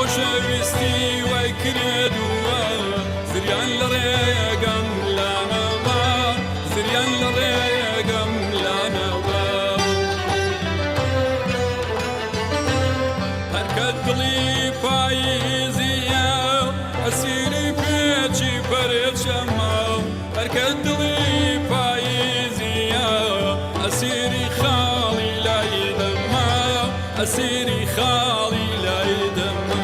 خۆشەویستی وای کردووە زریان لە ڕێگەم لانەوە زریان لە ڕێگەم لانەوە هەرکە دڵی پاییزیە ئەسیری پێچی پەرێچەمە هەرکە دڵی پاییزیە ئەسیری خاڵی لای دەمە ئەسیری خاڵی لای دەمە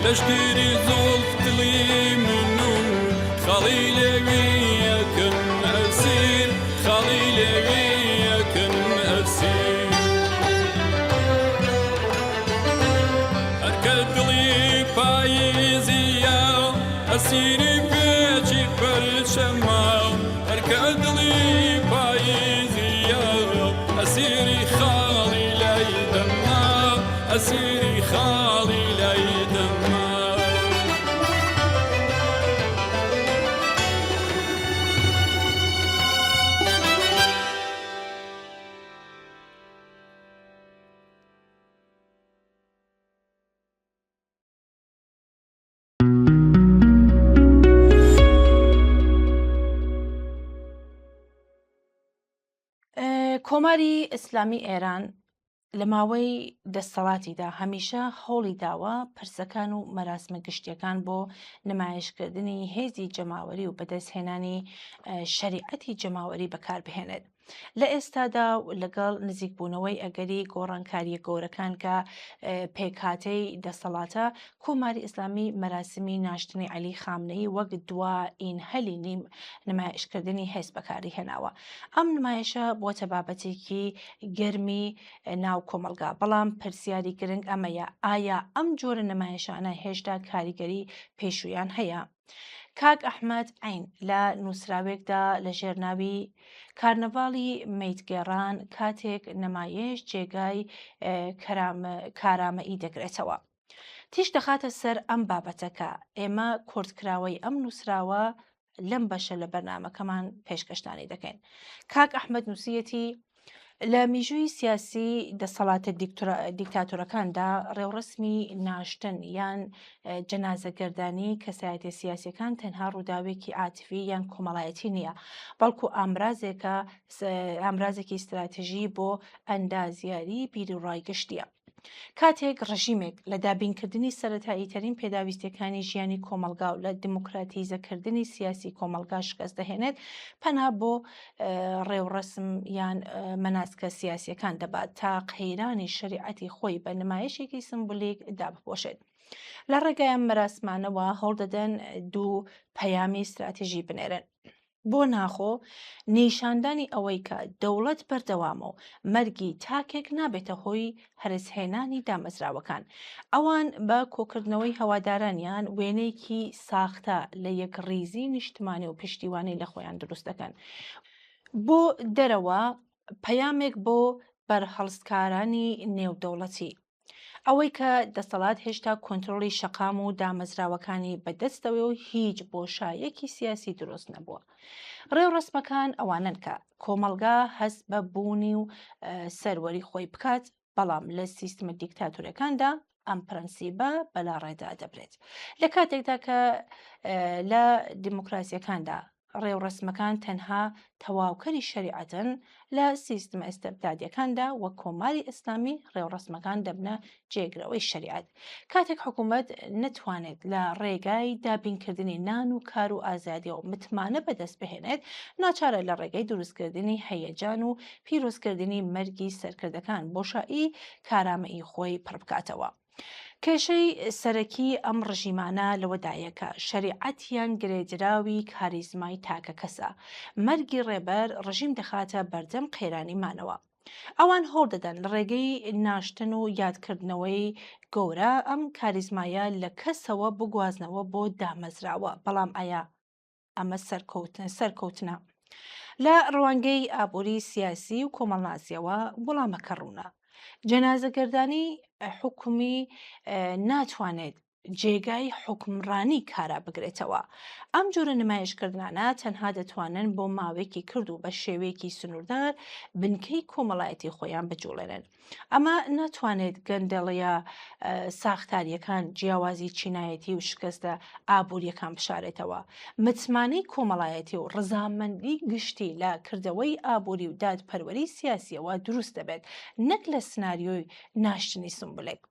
لەشکری زۆڵف دڵی من و خەڵی لێوی یەکن ئەسیر خەڵی لێوی یەکن ئەسیر هەرکە دڵی پاییزیە ئەسیری پێچی پەرچەمە هەرکە دڵی پاییزیە ئەسیری خاڵی لای دەمە ئەسیری خاڵی لای دەمە کۆماری ئیسلامی ئێران لە ماوەی دەسەڵاتیدا هەمیشە هەوڵی داوە پرسەکان و مەراسمە گشتیەکان بۆ نمایشکردنی هێزی جەماوەری و بەدەستهێنانی شەریعەتی جەماوەری بەکاربهێنێت. لە ئێستادا لەگەڵ نزیکبوونەوەی ئەگەری گۆڕانکاریە گەورەکان کە پێکهاتەی دەسەڵاتە کۆماری ئیسلامی مەراسمی ناشتنی عەلی خامنەیی وەک دوائین هەلی نمایشکردنی هێز بەکاری هێناوە. ئەم نمایشە بۆتە بابەتێکی گەرمی ناو کۆمەلگا بەڵام پرسیاری گرنگ ئەمەیە ئایا ئەم جۆرە نمایشانە هێشتا کاریگەری پێشوویان هەیە؟ کاک ئەحمەد عین لە نووسراوێکدا لە ژێرناوی کارنەڤاڵی مەیتگێڕان کاتێک نمایش جێگای کارامەئی دەگرێتەوە. تیش دەخاتە سەر ئەم بابەتەکە ئێمە کورتکراوەی ئەم نووسراوە لەم بەشە لە بەرنامەکەمان پێشکەشتانی دەکەین. کاک ئەحمەد نووسیەتی لە میژووی سیاسی دەسەڵاتە دیکتاتۆرەکاندا ڕێوڕسمی ناشتن یان جەنازەگەردانی کەسایەتیە سیاسیەکان تەنها ڕووداوێکی عاتیفی یان کۆمەڵایەتی نییە بەڵکو ئامرازێکی استراتیژی بۆ ئەندازیاری بیری ڕایگەشتیە. کاتێک ڕژیمێک لە دابینکردنی سەرەتاییترین پێداویستیەکانی ژیانی کۆمەلگا و لە دیموکراتیزەکردنی سیاسی کۆمەلگا شکست دەهێنێت پەنا بۆ ڕێوڕسم یان مەناسکە سیاسیەکان دەبات تا قەیرانی شریعەتی خۆی بە نمایشێکی سمبولیک دابپۆشێت. لە ڕێگای مەراسمانەوە هەوڵدەدەن دوو پەیامی استراتیژی بنێرن. بۆ ناخۆ نیشاندانی ئەوەی کە دەوڵەت بەردەوامە و مەرگی تاکێک نابێتە هۆی هەرسهێنانی دامەزراوەکان. ئەوان بە کۆکردنەوەی هەوادارانیان وێنەیەکی ساختە لە یەک ڕیزی نیشتمانی و پشتیوانی لە خۆیان دروست دەکەن. بۆ دەرەوە پەیامێک بۆ بەرهەڵستکارانی نێودەوڵەتی ئەوەی کە دەسەڵات هێشتا کۆنتترۆلی شەقام و دامەزراوەکانی بەدەستەوەی و هیچ بۆشایەکی سیاسی دروست نەبووە. ڕێوڕسمەکان ئەوانن کە کۆمەلگا هەست بە بوونی و سەروەری خۆی بکات، بەڵام لە سیستمە دیکتاتورەکاندا ئەم پرەنسیبە بەلاڕێدا دەبرێت. لە کاتێکدا کە لە دیموکراسیەکاندا ڕێوڕسمەکان تەنها تەواوکەری شەریعەتن، لە سیستمە ئێستەبدادیەکاندا وە کۆماری ئیسلامی ڕێوڕسمەکان دەبنە جێگرەوەی شەریعەت. کاتێک حکوومەت نەتوانێت لە ڕێگای دابینکردنی نان و کار و ئازادی و متمانە بەدەست بهێنێت، ناچارە لە ڕێگەی دروستکردنی هەیەجان و پیرۆزکردنی مەرگی سەرکردەکان بۆشایی کارامەئی خۆی پڕ بکاتەوە. کێشەی سەرەکی ئەم ڕژیمانە لەوەدایەکە شەریعەتیان گرێدراوی کاریزمای تاکە کەسە، مەرگی ڕێبەر ڕژیم دەخاتە بەردەم قەیرانیمانەوە. ئەوان هەوڵ دەدەن لە ڕێگەی ناشتن و یادکردنەوەی گەورە ئەم کاریزمایە لە کەسەوە بگوازنەوە بۆ دامەزراوە، بەڵام ئایا ئەمە سەرکەوتنە؟ لە ڕەوانگەی ئابووری سیاسی و کۆمەڵناسیەوە وەڵامەکە ڕوونە. جەنازەگەردانی حکومی ناتوانێت جێگای حکمڕانی کارا بگرێتەوە. ئەم جۆرە نمایشکردانە تەنها دەتوانن بۆ ماوەیەکی کرد و بە شێوەیەکی سنووردار بنکەی کۆمەڵایەتی خۆیان بجوڵێنن. ئەمە ناتوانێت گەندەڵیە ساختاریەکان جیاوازی چینایەتی و شکستە ئابوووریەکان بشارێتەوە. متمانەی کۆمەڵایەتی و ڕزامەندی گشتی لە کردەوەی ئابووری و دادپەروەری سیاسیەوە دروست دەبێت، نەک لە سناریۆی ناشتنی سمبولێک.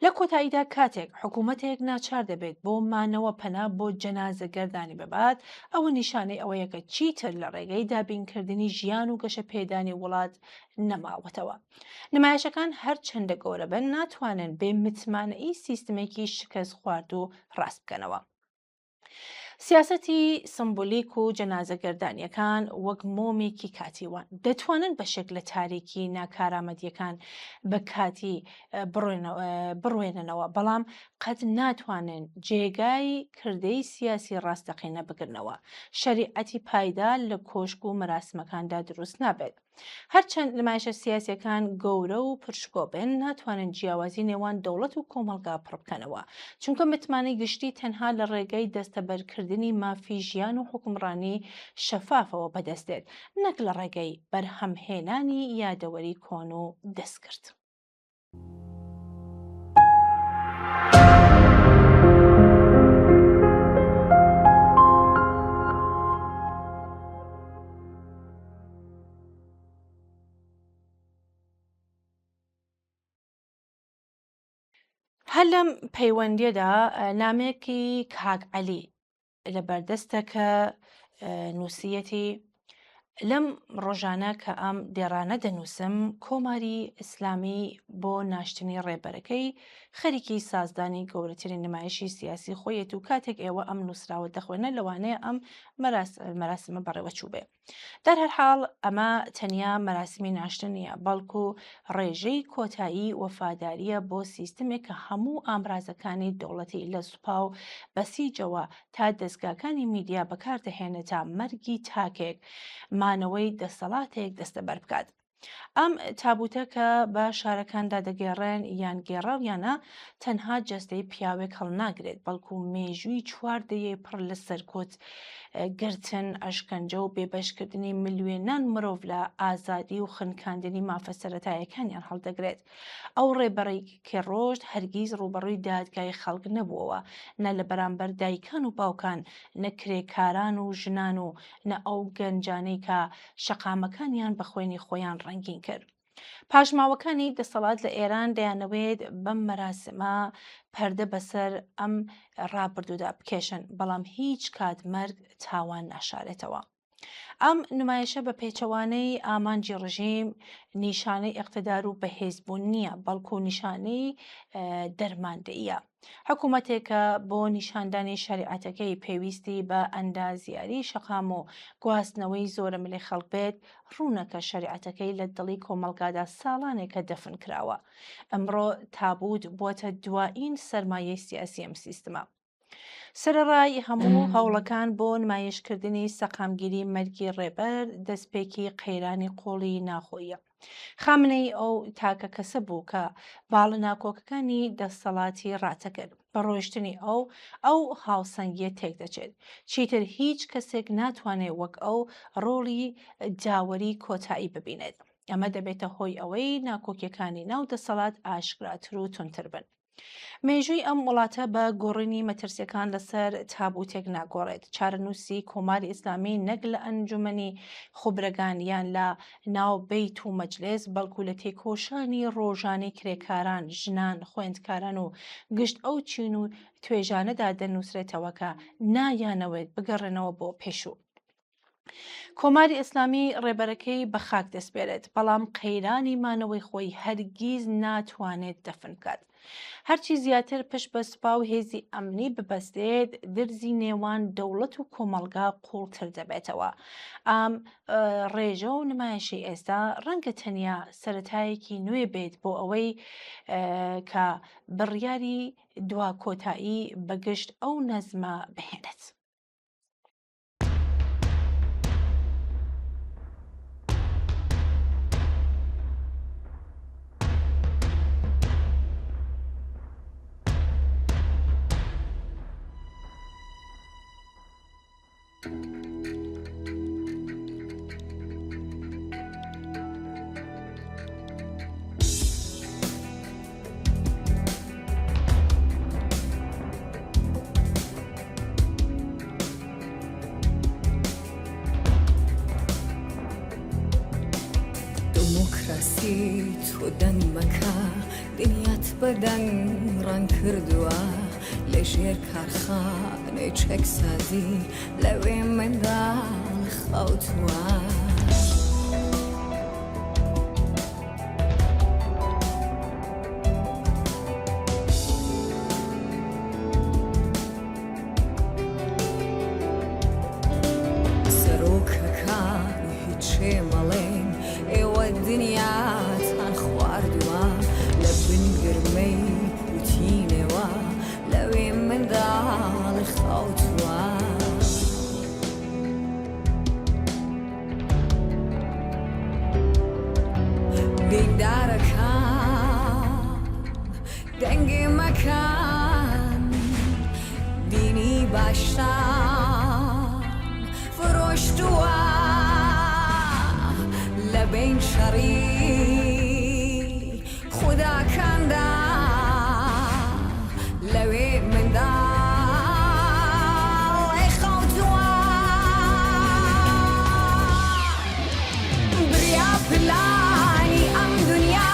لە کۆتاییدا کاتێک حکوومەتێک ناچار دەبێت بۆ مانەوە پەنا بۆ جەنازەگەردانی ببات، ئەوە نیشانەی ئەوەیە کە چیتر لە ڕێگەی دابینکردنی ژیان و گەشە پێدانی وڵات نەماوەتەوە. نمایشەکان هەر چەندە گەورە بن ناتوانن بێ متمانەی سیستمێکی شکست خوارد و ڕاست بکەنەوە. سیاسەتی سمبولیک و جەنازەگەردانیەکان وەک مۆمێکی کاتیوان دەتوانن بەشێک لە تاریکی ناکارامەدیەکان بە کاتی بڕوێننەوە، بەڵام قەت ناتوانن جێگای کردەی سیاسی ڕاستەقینە بگرنەوە. شەریعەتی پایدار لە کۆشک و مەراسمەکاندا دروست نابێت. هەرچەند نمایشە سیاسیەکان گەورە و پرشکۆ بن، ناتوانن جیاوازی نێوان دەوڵەت و کۆمەلگا پڕ بکەنەوە، چونکە متمانەی گشتی تەنها لە ڕێگەی دەستەبەرکردنی مافی ژیان و حکومڕانی شەفافەوە بەدەستێت، نەک لە ڕێگەی بەرهەمهێنانی یادەوەری کۆن و دەستکرد. هەر لەم پەیوەندیەدا نامەیەکی کاک عەلی لە بەردەستە کە نووسیەتی لەم ڕۆژانە کە ئەم دێڕانە دەنووسم، کۆماری ئیسلامی بۆ ناشتنی ڕێبەرەکەی خەریکی سازدانی گەورەترین نمایشی سیاسی خۆیەت و کاتێک ئێوە ئەم نووسراوە دەخوێنە لەوانەیە ئەم مەراسمە بەڕێوەچوو بێ. در هەر حاڵ ئەمە تەنیا مەراسمی ناشتن نیە، بەڵکو ڕێژەی کۆتایی وەفاداریە بۆ سیستمێک کە هەموو ئامرازەکانی دەوڵەتی لە سوپا و بەسیجەوە تا دەستگاکانی میدیا بەکاردەهێنێت تا مەرگی تاکێک مانەوەی دەسەڵاتێک دەستەبەر بکات. ئەم تابوتە کە بە شارەکاندا دەگێڕێن یان گێڕاویانە تەنها جەستەی پیاوێک هەڵناگرێت، بەڵکو مێژووی چواردەیە پڕ لە سەرکۆت گرتن، ئەشکەنجە و بێبەشکردنی ملیێنان مرۆڤ لە ئازادی و خنکاندنی مافە سەرەتایەکانیان هەڵدەگرێت. ئەو ڕێبەڕی کێڕۆژت هەرگیز ڕوبەڕووی دادگای خەڵک نەبووەوە، نە لە بەرامبەر دایکان و باوکان، نە کرێکاران و ژنان و نە ئەو گەنجانەی کە شەقامەکانیان بە خوێنی خۆیان ڕەنگین کرد. پاژماوەکانی دەسەڵات لە ئێران دەیانەوێت بەم مەراسمە پەردە بەسەر ئەم ڕابردوودا بکێشن، بەڵام هیچ کات مەرگ تاوان ناشارێتەوە. ئەم نمایشە بە پێچەوانەی ئامانجی ڕژیم نیشانەی ئیقتیدار و بەهێزبوون نییە، بەڵکو نیشانەی دەرماندەییە. حکوومەتێکە بۆ نیشاندانی شەریعەتەکەی پێویستی بە ئەندازیاری شەقام و گواستنەوەی زۆرە ملەی خەڵک بێت، ڕوونەکە شەریعەتەکەی لە دڵی کۆمەلگادا ساڵانێکە دەفن کراوە. ئەمڕۆ تابوت بووەتە دوایین سەرمایەی سیاسی ئەم سیستمە. سرەڕای هەموو هەوڵەکان بۆ نمایشکردنی سەقامگیری مەرگی ڕێبەر دەستپێکی قەیرانی قۆڵی ناخۆیە. خامنەی ئەو تاکە کەسە بوو کە باڵە ناکۆکەکانی دەسەڵاتی ڕاتەکرد بە ڕۆیشتنی ئەو هاوسەنگیە تێک دەچێت. چیتر هیچ کەسێک ناتوانێت وەک ئەو ڕۆڵی داوەری کۆتایی ببینێت. ئەمە دەبێتە هۆی ئەوەی ناکۆکیەکانی ناو دەسەڵات ئاشکراتر و تونتر بن. مێژووی ئەم وڵاتە بە گۆڕینی مەترسیەکان لەسەر تابوتێک ناگۆڕێت. چارەنووسی کۆماری ئیسلامی نەک لە ئەنجومەنی خوبرەگان یان لە ناو بەیت و مەجلس بەڵکو لە تێکۆشانی ڕۆژانەی کرێکاران، ژنان، خوێندکاران و گشت ئەو چین و توێژانەدا دەنووسرێتەوە کە نایانەوێت بگەڕێنەوە بۆ پێشوو. کۆماری ئیسلامی ڕێبەرەکەی بە خاک دەسپێرێت، بەڵام قەیرانی مانەوەی خۆی هەرگیز ناتوانێت دەفن بکات. هەرچی زیاتر پشت بە سوپا و هێزی ئەمنی ببەستێت، درزی نێوان دەوڵەت و کۆمەڵگا قوڵتر دەبێتەوە. ئەم ڕێژە و نمایشی ئێستا ڕەنگە تەنیا سەرەتایەکی نوێ بێت بۆ ئەوەی کە بڕیاری دوا کۆتایی بەگشت ئەو نەزمە بهێنێت. تۆ دەنگ مەکە دنیات بەدەنگ ڕەنگ کردووە لە ژێر کارخانەی چەکسازی لەوێ منداڵ خەوتووە. سەرۆکەکان هیچێ مەڵێن ئێوە دنیاتان خواردووە لە بن گرمەی وتینەوە لەوێ منداڵی خەوتووە. دیندارەکان دەنگی مەکان دینی باشتان فرۆشتووە لە بین شەڕی خوداکاندا لەوێ منداڵی خەوتووە. بریا پلانی ئەم دنیا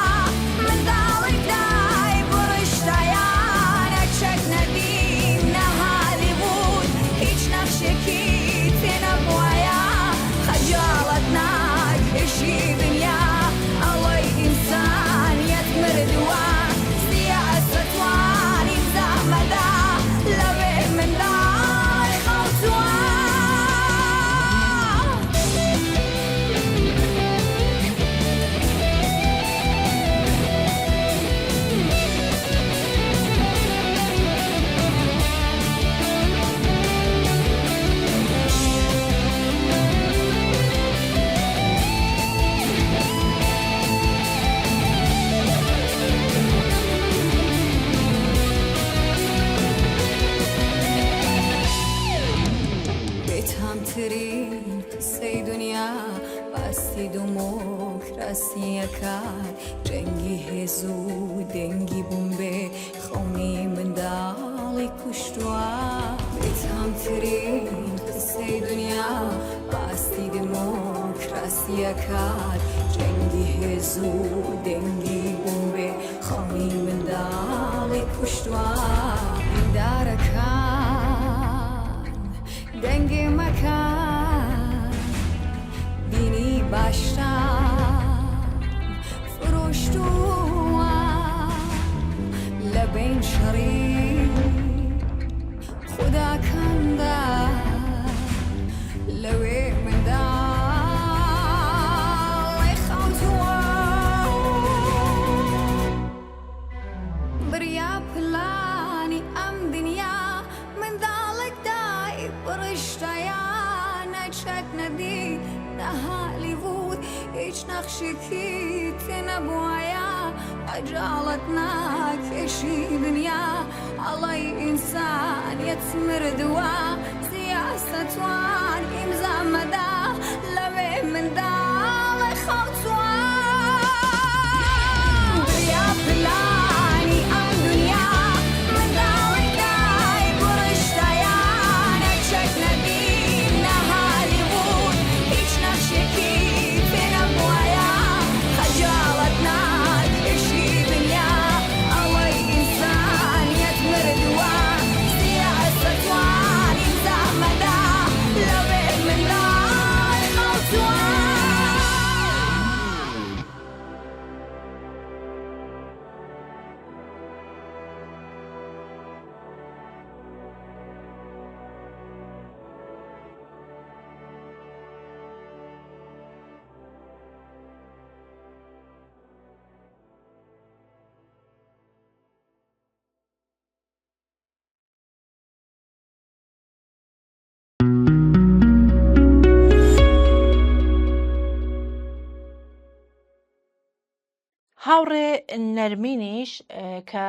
منداڵی دای بڕشتایانە چەک نەبین نەهالی بود هیچ نەخشێکی تێنەبوایە خەجاڵەت ناکێشی دنیا ئەوەی ئینسانیەت مردووە سیاسەتوانی زەحمەدا لەوێ منداڵی خەوتووە. بێتامترین قسەی دنیا باستی دمۆکراسیەکان جەنگی هێز و دەنگی بووم بێ خەونی منداڵی کوشتووە. بێتامترین قسەی دنیا باستی دمۆکراسیەکان جەنگی هێز و دەنگی بووم بێ خەونی منداڵی کوشتووە. دیندارەکان دەنگی مەکان دینی باشتان فرۆشتووە لە بین شەڕی خوداکاندا لەوێ منداڵی خەوتووە. بریا پلانی ئەم دنیا من بەخشێکی تێنەبووایە ئەجاڵت ناکێشی دنیا ئەڵی ئینسانیەت مردووە سیاسەتوان ئیمزامەدا لەوێ منداڵی خەڵتووە یا پلانی ئەم دنیا منداڵی دای گوڕشتایانە چەک نەبین لە هالیوود هیچ نەخشێکی پێ نەبووایە خەجاڵت ناکێشی دنیا ئەوەی ئینسانیەت مردووە سیاسەتوان ئیمزامەدا لەوێ منداڵی خەڵتووە هاوڕێ نەرمینیش کە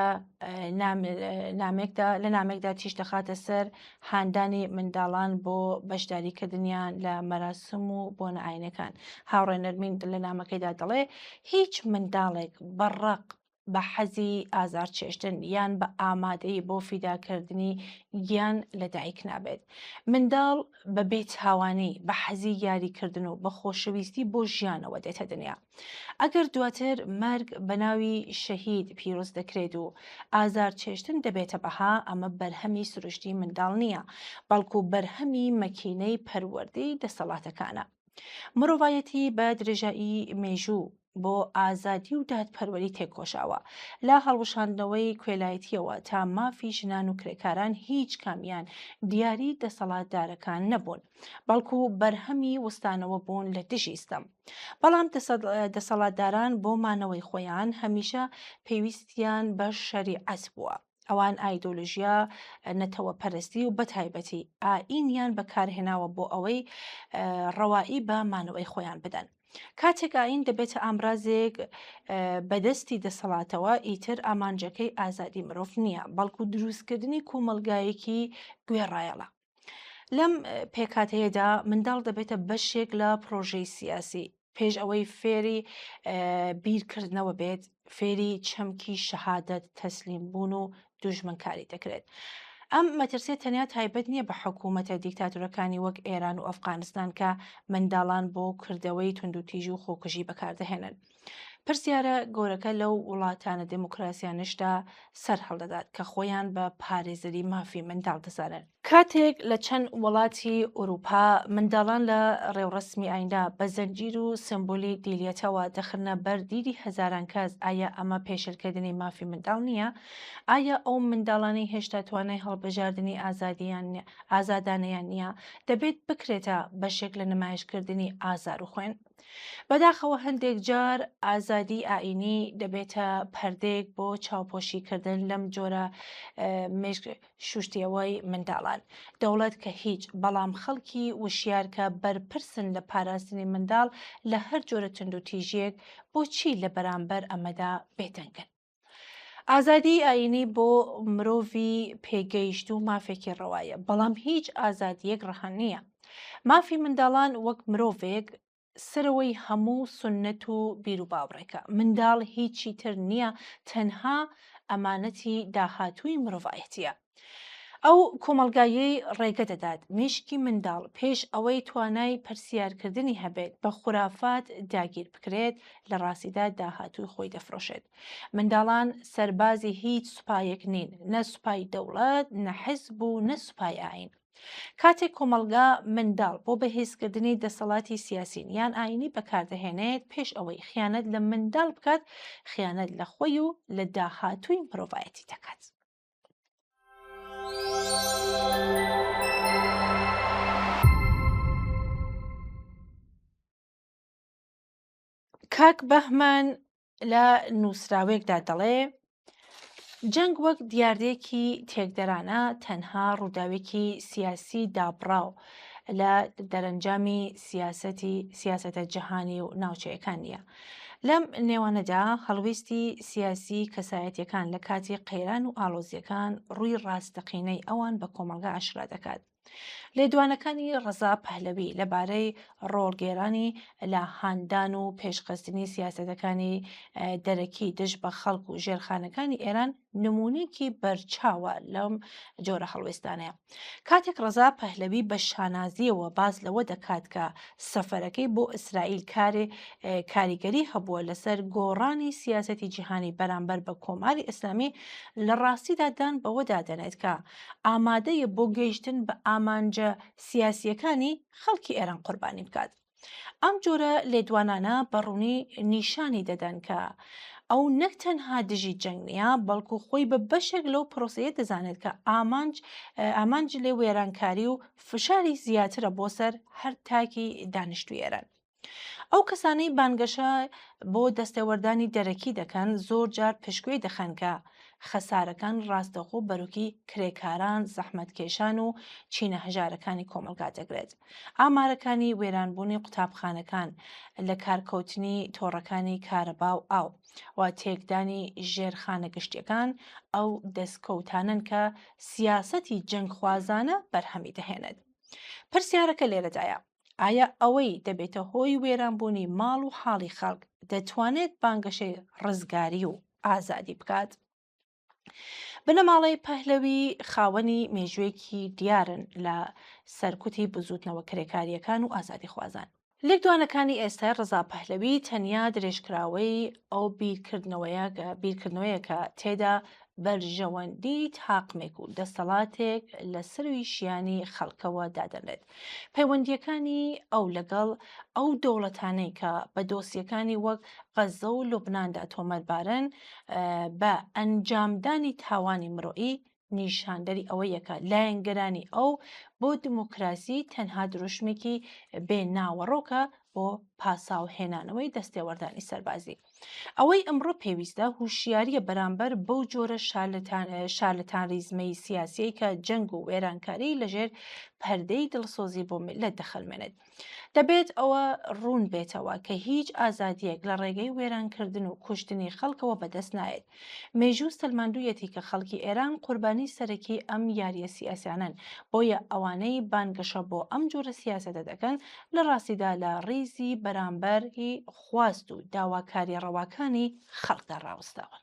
لە نامێکدا تیش دەخاتە سەر هاندانی منداڵان بۆ بەشداریکردنیان لە مەراسم و بۆنە ئاینەکان. هاوڕێ نەرمین لە نامەکەیدا دەڵێ هیچ منداڵێک بەڕق بە حەزی ئازار چێشتن یان بە ئامادەی بۆ فیداکردنی گیان لە دایک نابێت. منداڵ بە بێت هاوانی بە حەزی یاریکردن و بە خۆشەویستی بۆ ژیانەوە دێتە دنیا. ئەگەر دواتر مەرگ بە ناوی شەهید پیرۆز دەکرێت و ئازار چێشتن دەبێتە بەها ئەمە بەرهەمی سروشتی منداڵ نییە، بەڵکو بەرهەمی مەکینەی پەروەردەی دەسەڵاتەکانە. مرۆڤایەتی بە درێژایی مێژوو بۆ ئازادی و دادپەروەری تێکۆشاوە. لە هەڵوشاندنەوەی کوێلایەتیەوە تا مافی ژنان و کرێکاران هیچ کامیان دیاری دەسەڵاتدارەکان نەبوون، بەڵکو بەرهەمی وستانەوە بوون لە دژی ستەم. بەڵام دەسەڵاتداران بۆ مانەوەی خۆیان هەمیشە پێویستیان بە شەریعەت بووە. ئەوان ئایدۆلۆژیا نەتەوە پەرستی و بەتایبەتی ئاینیان بەکارهێناوە بۆ ئەوەی ڕەوایی بە مانەوەی خۆیان بدەن. کاتێک ئاین دەبێتە ئامرازێک بەدەستی دەسەڵاتەوە ئیتر ئامانجەکەی ئازادی مرۆڤ نییە، بەڵکو دروستکردنی کۆمەلگایەکی گوێڕایەڵە. لەم پێکاتەیەدا منداڵ دەبێتە بەشێک لە پرۆژەی سیاسی پێش ئەوەی فێری بیرکردنەوە بێت، فێری چەمکی شەهادەت تەسلیم بوون و دوژمنکاری دەکرێت. ئەم مەترسیە تەنیا تایبەت نییە بە حکوومەتە دیکتاتورەکانی وەک ئێران و ئەفغانستان کە منداڵان بۆ کردەوەی توندوتیژ و خۆکوژی بەکاردەهێنن. پرسیارە گەورەکە لەو وڵاتانە دموکراسیانشدا سەر هەڵدەدات کە خۆیان بە پارێزەری مافی منداڵ دەزانن. کاتێک لە چەند وڵاتی ئوروپا منداڵان لە ڕێوڕسمی ئایندا بە زەنجیر و سمبولی دیلیەتەوە دەخرنە بەر دیری هەزاران کەس، ئایا ئەمە پێشلکردنی مافی منداڵ نییە؟ ئایا ئەو منداڵانی هێشتا توانای هەڵبژاردننی ئازادانەیان نییە دەبێت بکرێتە بەشێک لە نمایشکردنی ئازار و خوێن؟ بەداخەوە هەندێک جار ئازادی ئاینی دەبێتە پەردەیەک بۆ چاوپۆشیکردن لەم جۆرە شوشتیەوەی منداڵان. دەوڵەت کە هیچ، بەڵام خەڵکی وشیار کە بەرپرسن لە پاراستنی منداڵ لە هەر جۆرە توندوتیژیەک بۆچی لە بەرامبەر ئەمەدا بێدەنگن؟ ئازادی ئاینی بۆ مرۆڤی پێگەیشت و مافێکی ڕەوایە، بەڵام هیچ ئازادیەک ڕەهان نییە. مافی منداڵان وەک مرۆڤێک سەرەوەی هەموو سنەت و بیر و باوڕێکە. منداڵ هیچی تر نییە، تەنها ئەمانەتی داهاتووی مرۆڤایەتیە. ئەو کۆمەلگایەی ڕێگە دەدات مێشکی منداڵ پێش ئەوەی توانای پرسیارکردنی هەبێت بە خورافات داگیر بکرێت، لە ڕاستیدا داهاتووی خۆی دەفرۆشێت. منداڵان سەربازی هیچ سوپایەک نین، نە سوپای دەوڵەت، نە حیزب و نە سوپای ئاین. کاتێک کۆمەلگا منداڵ بۆ بەهێزکردنی دەسەڵاتی سیاسین یان ئاینی بەکاردەهێنێت، پێش ئەوەی خیانەت لە منداڵ بکات، خیانەت لە خۆی و لە داهاتووی مرۆڤایەتی دەکات. کاک بەهمان لە نووسراوێکدا دەڵێ جەنگ وەک دیاردەیەکی تێکدەرانە تەنها ڕووداوێکی سیاسی دابڕاو لە دەرەنجامی سیاسەتە جیهانی و ناوچەیەکان نیە. لەم نێوانەدا هەڵویستی سیاسی کەسایەتیەکان لە کاتی قەیران و ئاڵۆزیەکان ڕووی ڕاستەقینەی ئەوان بە کۆمەلگا ئاشرا دەکات. لێدوانەکانی ڕەزا پەهلەوی لەبارەی ڕۆڵگێرانی لە هاندان و پێشقەستنی سیاسەتەکانی دەرەکی دژ بە خەڵک و ژێرخانەکانی ئێران نمونەیەکی بەرچاوە لەم جۆرە هەڵوێستانەیە. کاتێک ڕەزا پەهلەوی بە شانازیەوە باز لەوە دەکات کە سەفەرەکەی بۆ ئیسرائیل کاریگەری هەبووە لەسەر گۆڕانی سیاسەتی جیهانی بەرامبەر بە کۆماری ئیسلامی، لە ڕاستیدا دان بەوە دادەنێت کە ئامادەیە بۆ گەیشتن بە ئامانجە سیاسیەکانی خەڵکی ئێران قوربانی بکات. ئەم جۆرە لێدوانانە بەڕوونی نیشانی دەدەن کە ئەو نەک تەنها دژی جەنگ نیە، بەڵکو خۆی بە بەشێک لەو پرۆسەیە دەزانێت کە ئامانج لێ وێرانکاری و فشاری زیاترە بۆ سەر هەر تاکی دانیشتووی ئێران. ئەو کەسانەی بانگەشە بۆ دەستێوەردانی دەرەکی دەکەن زۆر جار پشتگوێی دەخەن کە خەسارەکان ڕاستەخۆ بەروکی کرێکاران، زەحمەتکێشان و چینە هەژارەکانی کۆمەلگا دەگرێت. ئامارەکانی وێرانبوونی قوتابخانەکان لە کارکەوتنی تۆڕەکانی کارەبا و ئاو و تێکدانی ژێرخانە گشتیەکان ئەو دەستکەوتانن کە سیاسەتی جەنگخوازانە بەرهەمی دەهێنێت. پرسیارەکە لێرەدایە: ئایا ئەوەی دەبێتە هۆی وێرانبوونی ماڵ و حاڵی خەڵک دەتوانێت بانگەشەی ڕزگاری و ئازادی بکات؟ بنەماڵەی پەهلەوی خاوەنی مێژوویەکی دیارن لە سەرکوتی بزوتنەوە کرێکاریەکان و ئازادی خوازان. لێکدوانەکانی ئێستای ڕەزا پەهلەوی تەنیا درێژکراوەی ئەو بیرکردنەوەیە کە تێدا بەرژەوەندی تاقمێک و دەسەڵاتێک لە سرویشیانی خەڵکەوە دادەنێت. پەیوەندیەکانی ئەو لەگەڵ ئەو دەوڵەتانەی کە بە دۆسیەکانی وەک غەزە و لوبناندا تۆمەتبارن بە ئەنجامدانی تاوانی مرۆیی نیشاندەری ئەوەیەکە لایەنگەرانی ئەو بۆ دیموکراسی تەنها دروشمێکی بێناوەڕۆکە بۆ پاساوهێنانەوەی دەستێوەردانی سەربازی. ئەوەی ئەمڕۆ پێویستە هوشیاریە بەرامبەر بەو جۆرە شارلەتانریزمەی سیاسیی کە جەنگ و وێرانکاری لەژێر پەردەی دڵسۆزی بۆ میلەت دەخەلمێنێت. دەبێت ئەوە ڕوون بێتەوە کە هیچ ئازادیەک لە ڕێگەی وێرانکردن و کوشتنی خەڵکەوە بەدەست نایێت. مێژوو سەلماندوویەتی کە خەڵکی ئێران قوربانی سەرەکی ئەم یاریە سیاسیانن، بۆیە ئەوانەی بانگەشە بۆ ئەم جۆرە سیاسەتە دەکەن لە ڕاستیدا لە ڕیزی بەرامبەری خواست و داواکاری ڕەواکانی خەڵکدا ڕاوستاون.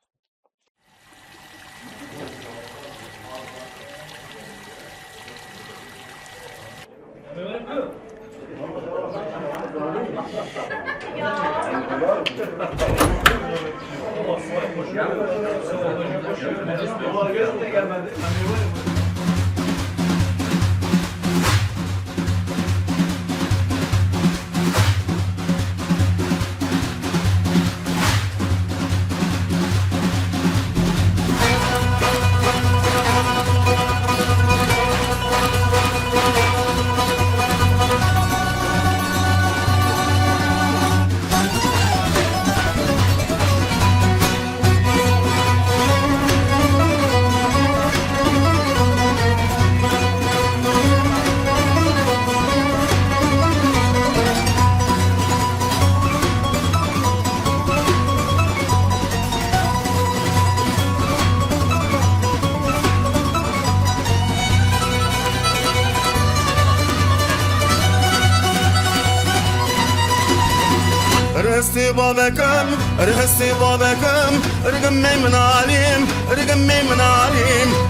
رهستي بابكم رقمي من عليم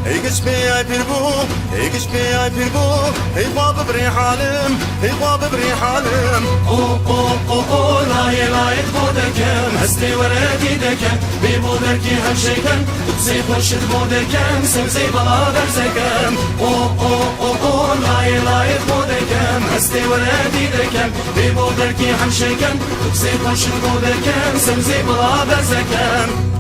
هيكش بيا بيربو هي باب بريح عالم او لا بودكم هستي وردي دكم ببودركي هم شيكم تبسي خرشت بودكم سمسي بلا درسكم او لا بودكم هستي وردي دكم ببودركي هم شيكم تبسي خرشت بودكم سمسي بلا درسكم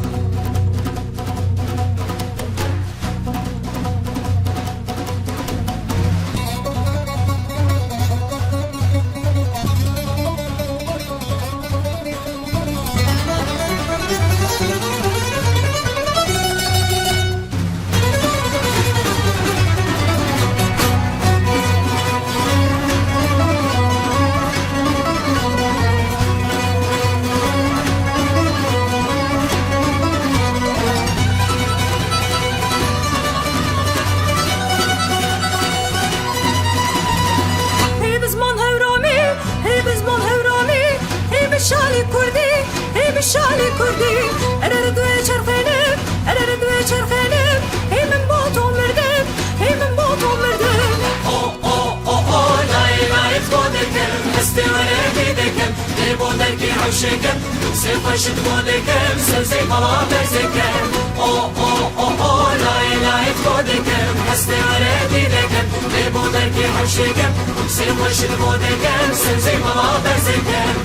هەمشێکەم دووسێ خۆشت بۆ دەکەم سەوزەی بەڵا بەرزەکەم ئۆ ئۆ ئۆ ئۆ لایە لایەت بۆ دەکەم هەستێ وەرەتی دەکەم لێ بۆ دەرکی هەمشێکەم دووسێ خۆشت بۆ دەکەم سەوزەی بەڵا بەرزەکەم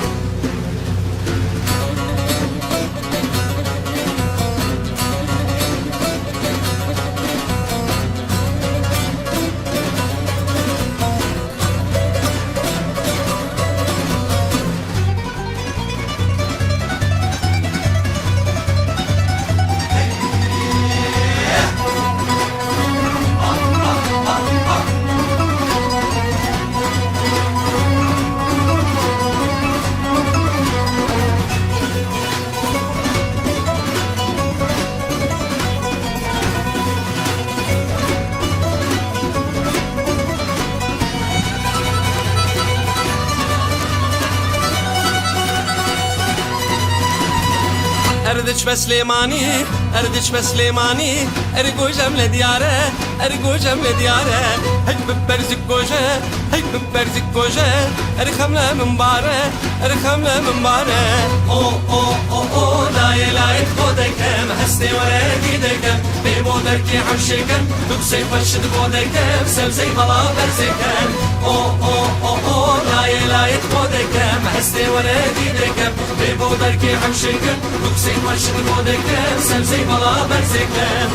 أردش بسليماني أردش بسليماني أرجوجم لديارة أرجوجم لديارة هج ببرزك كوجة هج ببرزك كوجة أرخمنا من بارة أرخمنا من بارة ئۆ ئۆ ئۆ ئۆ لایە لایەت بۆ دەکەم هەستێ وەرەتی دەکەم لێ بۆ دەرکی هەمشێکەم دووسێ خۆشت بۆ دەکەم سەوزەی بەڵا بەرزەکەم ئۆ ئۆ ئۆ ئۆ لایە لایەت بۆ دەکەم هەستێ وەرەتی دەکەم لێ بۆ دەرکی هەمشێکەم دووسێ خۆشت بۆ دەکەم سەوزەی بەڵا بەرزەکەم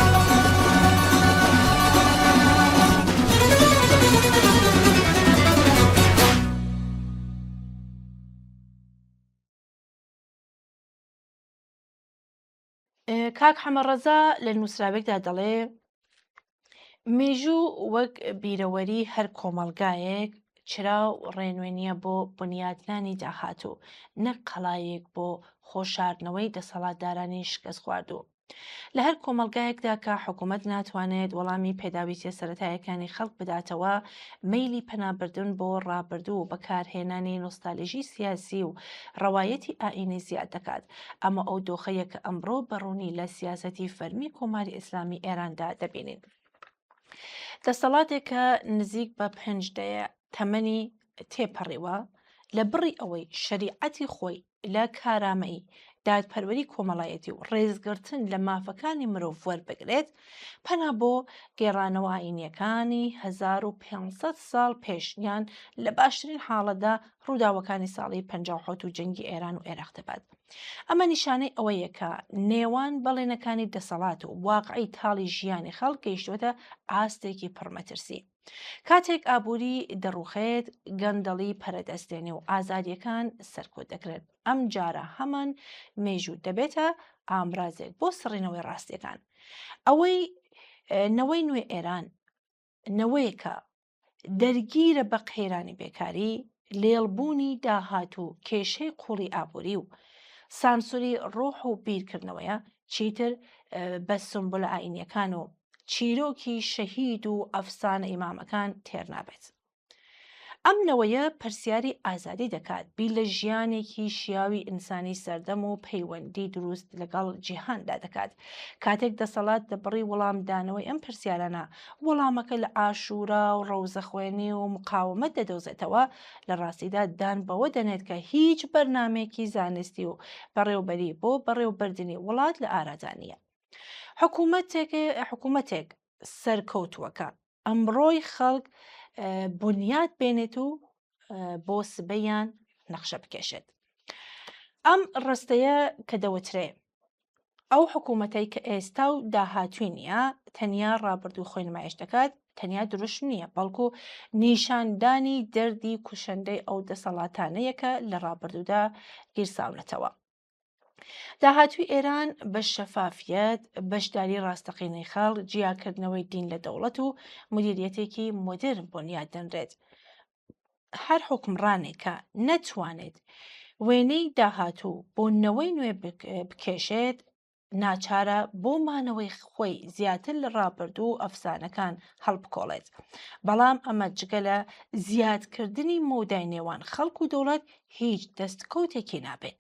کاک حەمەڕەزا لە نووسراوێکدا دەڵێ مێژوو وەک بیرەوەری هەر کۆمەڵگایەک چراو ڕێنوێنیە بۆ بنیادنانی داهاتوو نەک قەڵایەک بۆ خۆشاردنەوەی دەسەڵاتدارانی شکست خواردوو لە هەر کۆمەلگایەکدا کە حکوومەت ناتوانێت وەڵامی پێداویستە سەرەتایەکانی خەڵک بداتەوە مەیلی پەنابردن بۆ ڕابردوو و بەکارهێنانی نۆستالژی سیاسی و ڕەوایەتی ئائینی زیاد دەکات ئەمە ئەو دۆخەیە کە ئەمڕۆ بەڕوونی لە سیاسەتی فەرمی کۆماری ئیسلامی ئێراندا دەبینین دەسەڵاتێک کە نزیک بە 5 تەمەنی تێپەڕیوە لە بڕی ئەوەی شەریعەتی خۆی لە کارامەیی دادپەروەری کۆمەڵایەتی و ڕێزگرتن لە مافەکانی مرۆڤ وەربگرێت پەنا بۆ گێڕانەوە ئاینیەکانی 1500 ساڵ پێشنیان لە باشترین حاڵەدا ڕووداوەکانی ساڵی 57 و جەنگی ئێران و عێراق دەبات ئەمە نیشانەی ئەوەیە کە نێوان بەڵێنەکانی دەسەڵات و واقعی تاڵی ژیانی خەڵک گەیشتوەتە ئاستێکی پڕمەترسی کاتێک ئابووری دەڕوخێت گەندەڵی پەرەدەستێنێ و ئازادیەکان سەرکۆت دەکرێت ئەم جارە هەمان مێژوو دەبێتە ئامرازێک بۆ سڕینەوەی ڕاستیەکان ئەوەی نەوەی نوێ ئێران نەوەیەکە دەرگیرە بە قەیرانی بێکاری لێڵبوونی داهاتوو کێشەی قوڵی ئابووری و سانسوری ڕۆح و بیرکردنەوەیە چیتر بە سمبولە ئاینیەکان و چیرۆکی شەهید و ئەفسانە ئیمامەکان تێر نابێت ئەم نەوەیە پرسیاری ئازادی دەکات بیر لە ژیانێکی شیاوی ئینسانی سەردەم و پەیوەندی دروست لەگەڵ جیهاندا دەکات کاتێک دەسەڵات دەبڕی وەڵامدانەوەی ئەم پرسیارانە وەڵامەکە لە ئاشورا و ڕەوزەخوێنی و مقاومەت دەدۆزێتەوە لە ڕاستیدا دان بەوە دەنێت کە هیچ بەرنامێکی زانستی و بەڕێوەبەری بۆ بەڕێوەبردننی وڵات لە ئارادانیە حکوومەتێک سەرکەوتووەکە ئەمڕۆی خەڵک بنیاد بێنێت و بۆ سبەیان نەخشە بکێشێت ئەم ڕستەیە کە دەوترێ ئەو حکوومەتەی کە ئێستا و داهاتووی نییە تەنیا ڕابردوو خۆی نمایش دەکات تەنیا دروست نییە بەڵکو نیشاندانی دەردی کوشەندەی ئەو دەسەڵاتانەیەکە لە ڕابردوودا گیرساونەتەوە داهاتووی ئێران بە شەفافیەت بەشداری ڕاستەقینەی خەڵک جیاکردنەوەی دین لە دەوڵەت و مدیریەتێکی مدرن بۆنیاد دەنرێت هەر حکمڕانێک کە نەتوانێت وێنەی داهاتوو بۆ نەوەی نوێ بکێشێت ناچارە بۆ مانەوەی خۆی زیاتر لە ڕابردوو ئەفسانەکان هەڵبکۆڵێت بەڵام ئەمە جگە لە زیادکردنی مۆدای نێوان خەڵک و دەوڵەت هیچ دەستکەوتێکی نابێت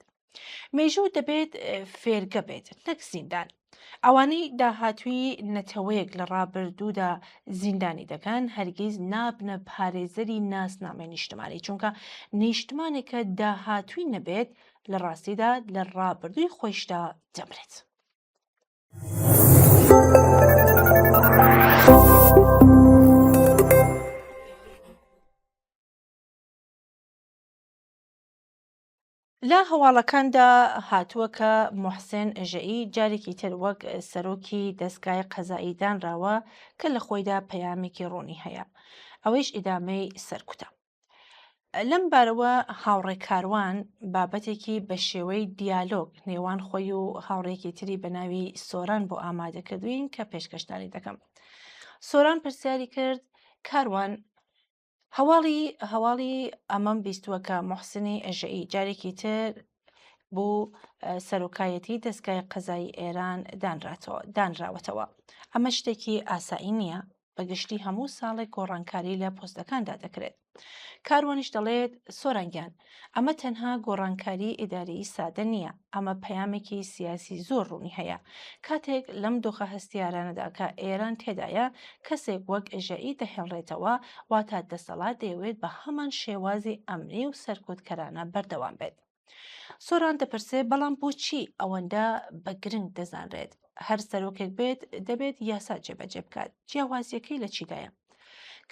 مێژوو دەبێت فێرگە بێت نەک زیندان ئەوانەی داهاتووی نەتەوەیەک لە ڕابردوودا زیندانی دەکەن هەرگیز نابنە پارێزەری ناسنامەی نیشتمانی چونکە نیشتمانێکە داهاتووی نەبێت لە ڕاستیدا لە ڕابردووی خۆیشدا دەمرێت. لە هەواڵەکاندا هاتووە کە موحسێن ئەژەئی جارێکی تر وەک سەرۆکی دەستگای قەزایی دانراوە کە لە خۆیدا پەیامێکی ڕوونی هەیە، ئەوەیش ئیدامەی سەرکوتە. لەم بارەوە هاوڕێ کاروان بابەتێکی بە شێوەی دیالۆگ نێوان خۆی و هاوڕێکی تری بە ناوی سۆران بۆ ئامادەکردوین کە پێشکەشتانی دەکەم. سۆران پرسیاری کرد کاروان هەواڵی ئەمەم بیستووە کە موحسینی ئەژەئی جارێکی تر بوو سەرۆکایەتی دەستگای قەزایی ئێران دانراوەتەوە. ئەمە شتێکی ئاسایی نییە، بەگشتی هەموو ساڵێک گۆڕانکاری لە پۆستەکاندا دەکرێت. کاروانیش دەڵێت سۆرانگیان ئەمە تەنها گۆڕانکاری ئیداری سادە نییە، ئەمە پەیامێکی سیاسی زۆر ڕوونی هەیە. کاتێک لەم دۆخە هەستیارانەدا کە ئێران تێدایە کەسێک وەک ئەژەئی دەهێڵڕێتەوە واتە دەسەڵات دەیەوێت بە هەمان شێوازی ئەمری و سەرکوتکەرانە بەردەوام بێت. سۆران دەپرسێ بەڵام بۆچی ئەوەندە بە گرنگ دەزانرێت؟ هەر سەرۆکێک بێت دەبێت یاسا جێبەجێ بکات. جیاوازیەکەی لە چیدایە؟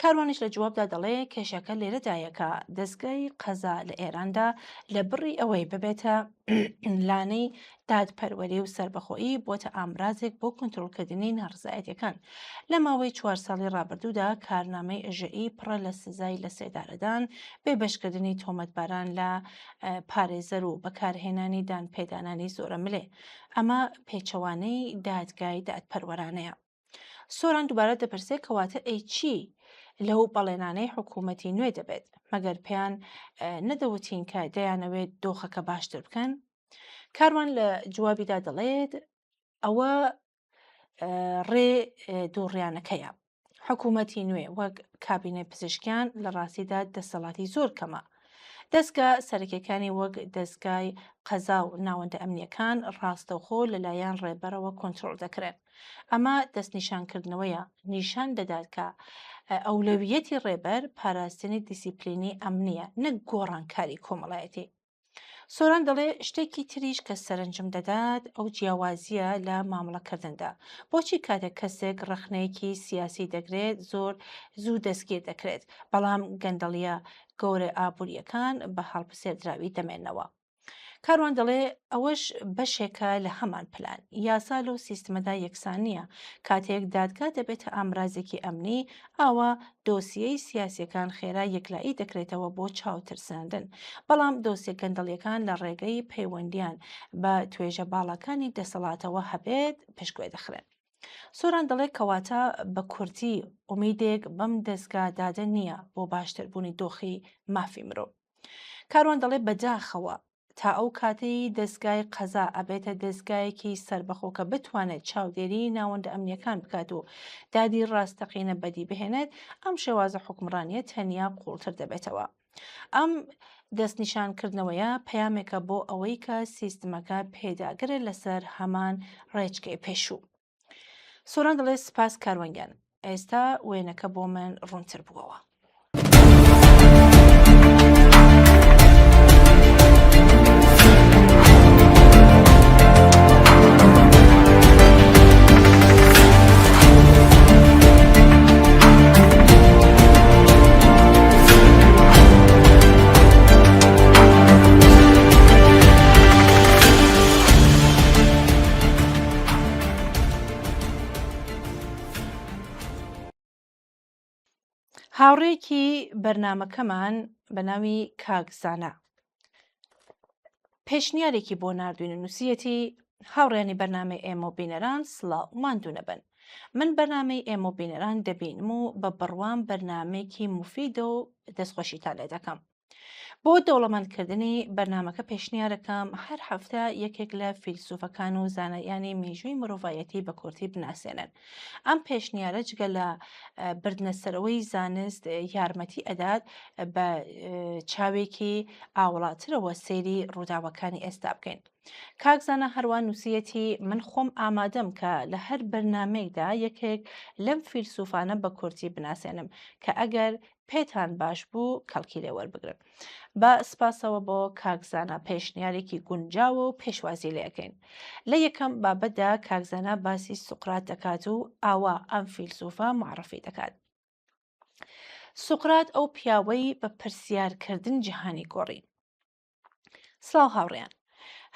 کاروانش لە جوابدا دەڵێ کێشەکە لێرەدایە کە دەستگای قەزا لە ئێراندا لە بڕی ئەوەی ببێتە لانەی دادپەروەری و سربەخۆیی بۆتە ئامرازێک بۆ کۆنتڕۆڵکردنی ناڕزایەتیەکان. لە ماوەی 4 ساڵی ڕابردوودا کارنامەی ئەژەئی پڕە لە سزای لە سێدارەدان، بێبەشکردنی تۆمەتباران لە پارێزەر و بەکارهێنانی دانپێدانانی زۆرە ملێ. ئەمە پێچەوانەی دادگای دادپەروەرانەیە. سۆران دووبارە دەپرسێت کەواتە ئەی چی لەو بەڵێنانەی حکوومەتی نوێ دەبێت؟ مەگەر پێیان نەدەوتین کە دەیانەوێت دۆخەکە باشتر بکەن؟ کاروان لە جوابیدا دەڵێت ئەوە ڕێ دووڕیانەکەیە. حکوومەتی نوێ وەک کابینە پزیشکیان لە ڕاستیدا دەسەڵاتی زۆر کەمە. دەستگا سەرەکیەکانی وەک دەستگای قەزا و ناوەندە ئەمنیەکان ڕاستەوخۆ لەلایەن ڕێبەرەوە کۆنتڕۆڵ دەکرێن. ئەمە دەستنیشانکردنەوەیە، نیشان دەدات کە ئەولەویەتی ڕێبەر پاراستنی دیسیپلینی ئەمنیە، نەک گۆڕانکاری کۆمەڵایەتی. سۆران دەڵێ شتێکی تریش کە سەرنجم دەدات ئەو جیاوازیە لە مامەڵەکردندا. بۆچی کاتێک کەسێک ڕخنەیەکی سیاسی دەگرێت زۆر زوو دەستگیر دەکرێت، بەڵام گەندەڵیە گەورە ئابوووریەکان بە هەڵبسێردراوی دەمێنەوە؟ کاروان دەڵێ ئەوەش بەشێکە لە هەمان پلان. یاسا لەو سیستمەدا یەکسان نییە. کاتێک دادگا دەبێتە ئامرازێکی ئەمنی، ئاوا دۆسیەی سیاسیەکان خێرا یەکلایی دەکرێتەوە بۆ چاوترساندن، بەڵام دۆسیە گەندەڵیەکان لە ڕێگەی پەیوەندیان بە توێژە باڵەکانی دەسەڵاتەوە هەبێت پشتگوێ دەخرێن. سۆران دەڵێ کەواتە بە کورتی ئومیدێک بەم دەستگا دادە نییە بۆ باشتربوونی دۆخی مافی مرۆ. کاروان دەڵێ بەداخەوە تا ئەو کاتەی دەستگای قەزا ئەبێتە دەستگایەکی سربەخۆ کە بتوانێت چاودێری ناوەندە ئەمنیەکان بکات و دادی ڕاستەقینە بەدی بهێنێت، ئەم شێوازە حکمڕانیە تەنیا قوڵتر دەبێتەوە. ئەم دەستنیشانکردنەوەیە پەیامێکە بۆ ئەوەی کە سیستمەکە پێداگرێت لەسەر هەمان ڕێچکەی پێشوو. سۆران دەڵێ سپاس کاروانگیان، ئێستا وێنەکە بۆ من ڕوونتر بووەوە. هاوڕێکی بەرنامەکەمان بە ناوی کاکزانە پێشنیارێکی بۆ نردوین نووسیەتی هاوڕێنی بەرنامەی ئێمە بینەران سڵاو ماندوو نەبن. من بەرنامەی ئێمە بینەران دەبینم و بە بڕوان بەرنامێکی موفیدە و دەستخۆشیتان لێ دەکەم. بۆ دەوڵەمەندکردنی بەرنامەکە پێشنیارەکەم هەر هەفتە یەکێک لە فیلسوفەکان و زانایانی مێژووی مرۆڤایەتی بە کورتی بناسێنن. ئەم پێشنیارە جگە لە بردنەسەرەوەی زانست یارمەتی ئەدات بە چاوێکی ئاوڵاترەوە سەیری ڕووداوەکانی ئێستا بکەین. کاکزانە هەروە نووسیەتی من خۆم ئامادەم کە لە هەر بەرنمەیەکدا یەکێک لەم فیلسوفانە بە کورتی بناسێنم کە ئەگەر پێتان باش بوو کەڵکی لێ وەربگرن. بە سپاسەوە بۆ کاکزانە پێشنیارێکی گونجاوە و پێشوازی لەکەین. لە یەکەم بابەتدا کاکزانە باسی سوقرات دەکات و ئاوا ئەم فیلسوفە معرفی دەکات. سوقرات ئەو پیاوەی بە پرسیارکردن جیهانی گۆڕی. سڵاو هاوڕێیان،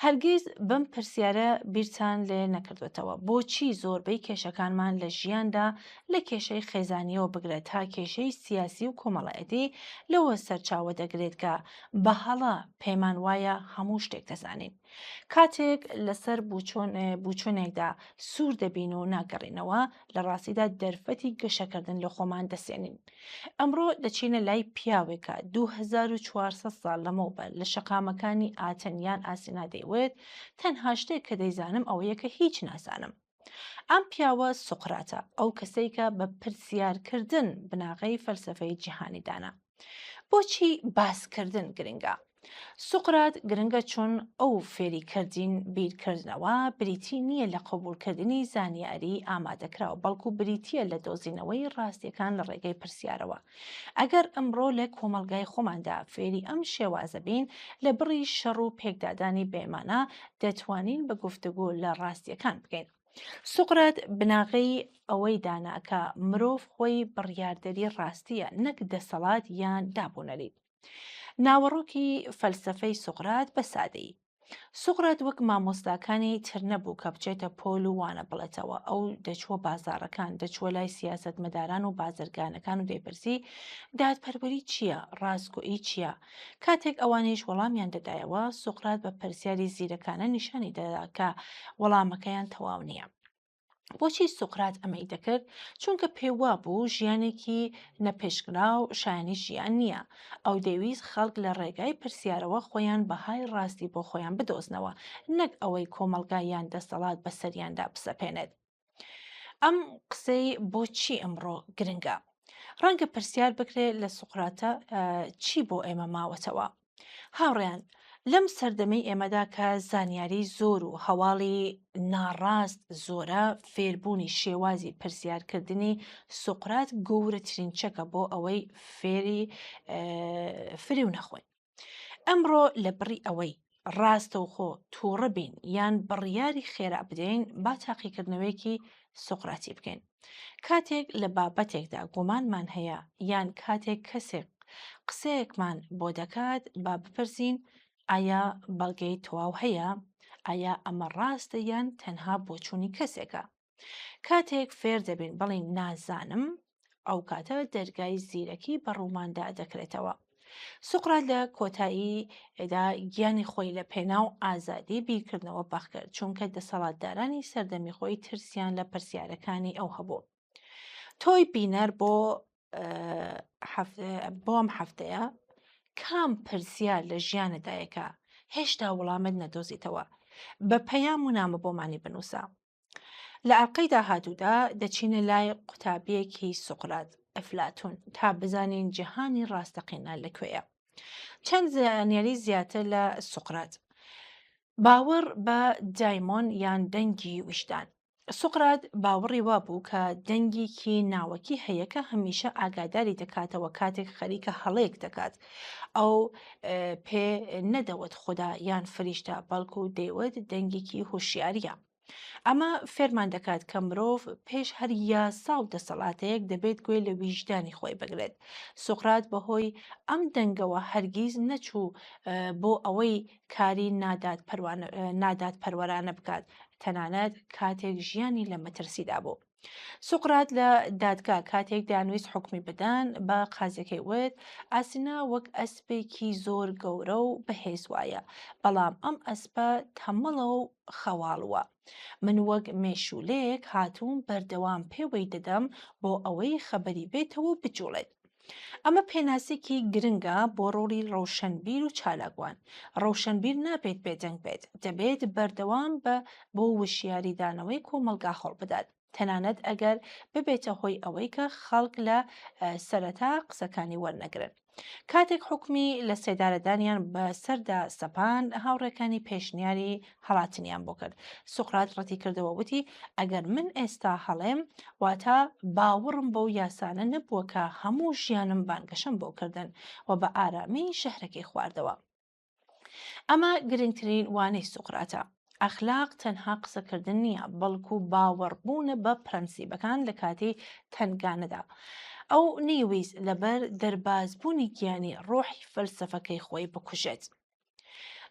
هەرگیز بەم پرسیارە بیرتان لێ نەکردوێتەوە بۆچی زۆربەی کێشەکانمان لە ژیاندا لە کێشەی خێزانیەوە بگرێت تا کێشەی سیاسی و کۆمەڵایەتی لەوە سەرچاوە دەگرێت کە بەهەڵە پێمان وایە هەموو شتێک دەزانین. کاتێک لەسەر بوچۆنێکدا سوور دەبین و ناگەڕینەوە لە ڕاستیدا دەرفەتی گەشەکردن لە خۆمان دەسێنین. ئەمڕۆ دەچینە لای پیاوێکە 2400 ساڵ لەمەوبەر لە شەقامەکانی ئاتەنیان ئاسینا دەیوێت تەنها شتێک کە دەیزانم ئەوەیە کە هیچ نازانم. ئەم پیاوە سوقراتە، ئەو کەسەی کە بە پرسیارکردن بناغەی فەلسەفەی جیهانی دانا. بۆچی باسکردن گرنگە؟ سوقرات گرنگە چون ئەو فێریکردین بیرکردنەوە بریتی نییە لە قبولکردنی زانیاری ئامادەکراوە، بەڵکو بریتیە لە دۆزینەوەی ڕاستیەکان لە ڕێگەی پرسیارەوە. ئەگەر ئەمڕۆ لە کۆمەلگای خۆماندا فێری ئەم شێوازە بین لە بڕی شەڕ و پێکدادانی بێمانە دەتوانین بە گفتوگۆ لە ڕاستیەکان بگەین. سوقرات بناغەی ئەوەی دانا کە مرۆڤ خۆی بڕیاردەری ڕاستیە نەک دەسەڵات یان دابوونەری. ناوەڕۆکی فەلسەفەی سوقرات بە سادەیی. سوقرات وەک مامۆستاکانی تر نەبوو کە بچێتە پۆل و وانە بڵێتەوە. ئەو دەچووە بازاڕەکان، دەچووە لای سیاسەتمەداران و بازرگانەکان و دەیپرسی دادپەروەری چییە؟ ڕاستگۆیی چییە؟ کاتێک ئەوانەیش وەڵامیان دەدایەوە، سوقرات بە پرسیاری زیرەکانە نیشانی دەدا کە وەڵامەکەیان تەواو نییە. بۆچی سوقرات ئەمەی دەکرد؟ چونکە پێوا بوو ژیانێکی نەپێشکرا و شایانی ژیان نییە. ئەو دەویست خەڵک لە ڕێگای پرسیارەوە خۆیان بەهای ڕاستی بۆ خۆیان بدۆزنەوە، نەک ئەوەی کۆمەلگایان دەسەڵات بە سەریاندا بسەپێنێت. ئەم قسەی بۆچی ئەمڕۆ گرنگە؟ ڕەنگە پرسیار بکرێت لە سوقراتە چی بۆ ئێمە ماوەتەوە؟ هاوڕێیان، لەم سەردەمەی ئێمەدا کە زانیاری زۆر و هەواڵی ناڕاست زۆرە، فێربوونی شێوازی پرسیارکردنی سوقرات گەورەترین چەکە بۆ ئەوەی فریو نەخۆین. ئەمڕۆ لە بڕی ئەوەی ڕاستەوخۆ تووڕە بین یان بڕیاری خێرا بدەین با تاقیکردنەوەیەکی سوقراتی بکەین. کاتێک لە بابەتێکدا گومانمان هەیە یان کاتێک کەسێک قسەیەکمان بۆ دەکات با بپرسین ئایا بەڵگەی تەواو هەیە؟ ئایا ئەمە ڕاستە یان تەنها بۆچوونی کەسێکە؟ کاتێک فێر دەبین بڵین نازانم، ئەو کاتە دەرگای زیرەکی بە ڕووماندا دەکرێتەوە. سوقرات لە کۆتاییدا گیانی خۆی لە پێناو ئازادی بیرکردنەوە بەخ کرد، چونکە دەسەڵاتدارانی سەردەمی خۆی ترسیان لە پرسیارەکانی ئەو هەبوو. تۆی بینەر بۆ ئەم هەفتەیە کام پرسیار لە ژیانەدایەکە هێشتا وەڵامت نەدۆزیتەوە؟ بە پەیام و نامە بۆمانی بنووسە. لە ئەڵقەی داهاتوودا دەچینە لای قوتابیەکی سوقرات، ئەفلاتون، تا بزانین جیهانی ڕاستەقینە لەکوێیە. چەند زانیاری زیاتر لە سوقرات. باوەڕ بە دایمۆن یان دەنگی وشدان. سوقرات باوەڕی وا بوو کە دەنگێکی ناوەکی هەیە کە هەمیشە ئاگاداری دەکاتەوە کاتێک خەریکە هەڵەیەک دەکات. ئەو پێ نەدەوت خوددا یان فریشتە، بەڵکو دەیوت دەنگێکی هوشیاریە. ئەمە فێرمان دەکات کە مرۆڤ پێش هەر یاسا و دەسەڵاتەیەک دەبێت گوێ لە ویژدانی خۆی بگرێت. سوقرات بەهۆی ئەم دەنگەوە هەرگیز نەچوو بۆ ئەوەی کاری نادات پەروەرانە بکات، تەنانەت کاتێک ژیانی لە مەترسیدا بوو. سوقرات لە دادگا کاتێک دەیانویست حکمی بدەن بە قازەکەی وت ئاسینا وەک ئەسپێکی زۆر گەورە و بەهێز وایە، بەڵام ئەم ئەسپە تەمەڵە و خەواڵوە. من وەک مێشولەیەک هاتووم بەردەوام پێوەی دەدەم بۆ ئەوەی خەبەری بێتەوە بجوڵێت. ئەمە پێناسێکی گرنگە بۆ ڕۆڵی ڕەوشەنبیر و چالاکوان. ڕەوشەنبیر نابێت بێدەنگ بێت، دەبێت بەردەوام بۆ وشیاریدانەوەی کۆمەلگا هەڵ بدات، تەنانەت ئەگەر ببێتە هۆی ئەوەی کە خەڵک لە سەرەتا قسەکانی وەرنەگرن. کاتێک حکمی لە سێدارەدانیان بەسەردا سەپان هاوڕێکانی پێشنیاری هەڵاتنیان بۆ کرد. سوقرات ڕەتی کردەوە وتی ئەگەر من ئێستا هەڵێم واتە باوەڕم بەو یاسانە نەبووە کە هەموو ژیانم بانگەشەم بۆ کردن و بە ئارامی شەهرەکەی خواردەوە. ئەمە گرنگترین وانەی سوقراتە. ئەخلاق تەنها قسەکردن نییە بەڵکو باوەڕبوونە بە پرەنسیبەکان لە کاتی تەنگانەدا. ئەو نەیویست لەبەر دەربازبوونی گیانی ڕۆحی فەلسەفەکەی خۆی بکوژێت.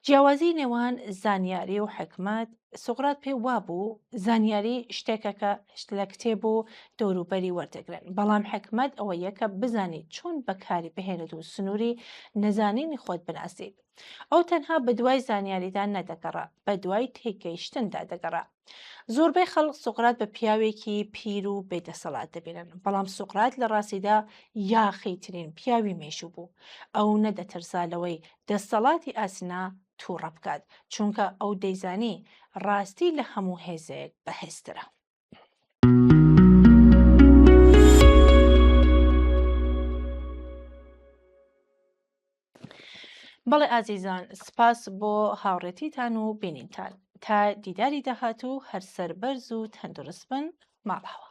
جیاوازی نێوان زانیاری و حکمت سوقرات پێی وابوو زانیاری شتێکە کە لە کتێب و دەوروبەری وەردەگرن، بەڵام حکمت ئەوە یەکە بزانیت چۆن بەکاری بهێنێت و سنووری نەزانینی خۆت بناسیت. ئەو تەنها بە دوای زانیاریدا نەدەگەڕا، بە دوای تێگەیشتندا دەگەڕا. زۆربەی خەڵک سوقرات بە پیاوێکی پیر و بێدەسەڵات دەبینن، بەڵام سوقرات لە ڕاستیدا یاخیترین پیاوی مێشوو بوو. ئەو نەدەترسا لەوەی دەسەڵاتی ئاسنا تووڕە بکات، چونکە ئەو دەیزانی ڕاستی لە هەموو هێزەیەک بەهێزترە. بەڵێ ئازیزان، سپاس بۆ هاوڕێتیتان و بینینتان. تا دیداری داهاتوو هەر سەربەرز و تەندروست بن. ماڵەوە.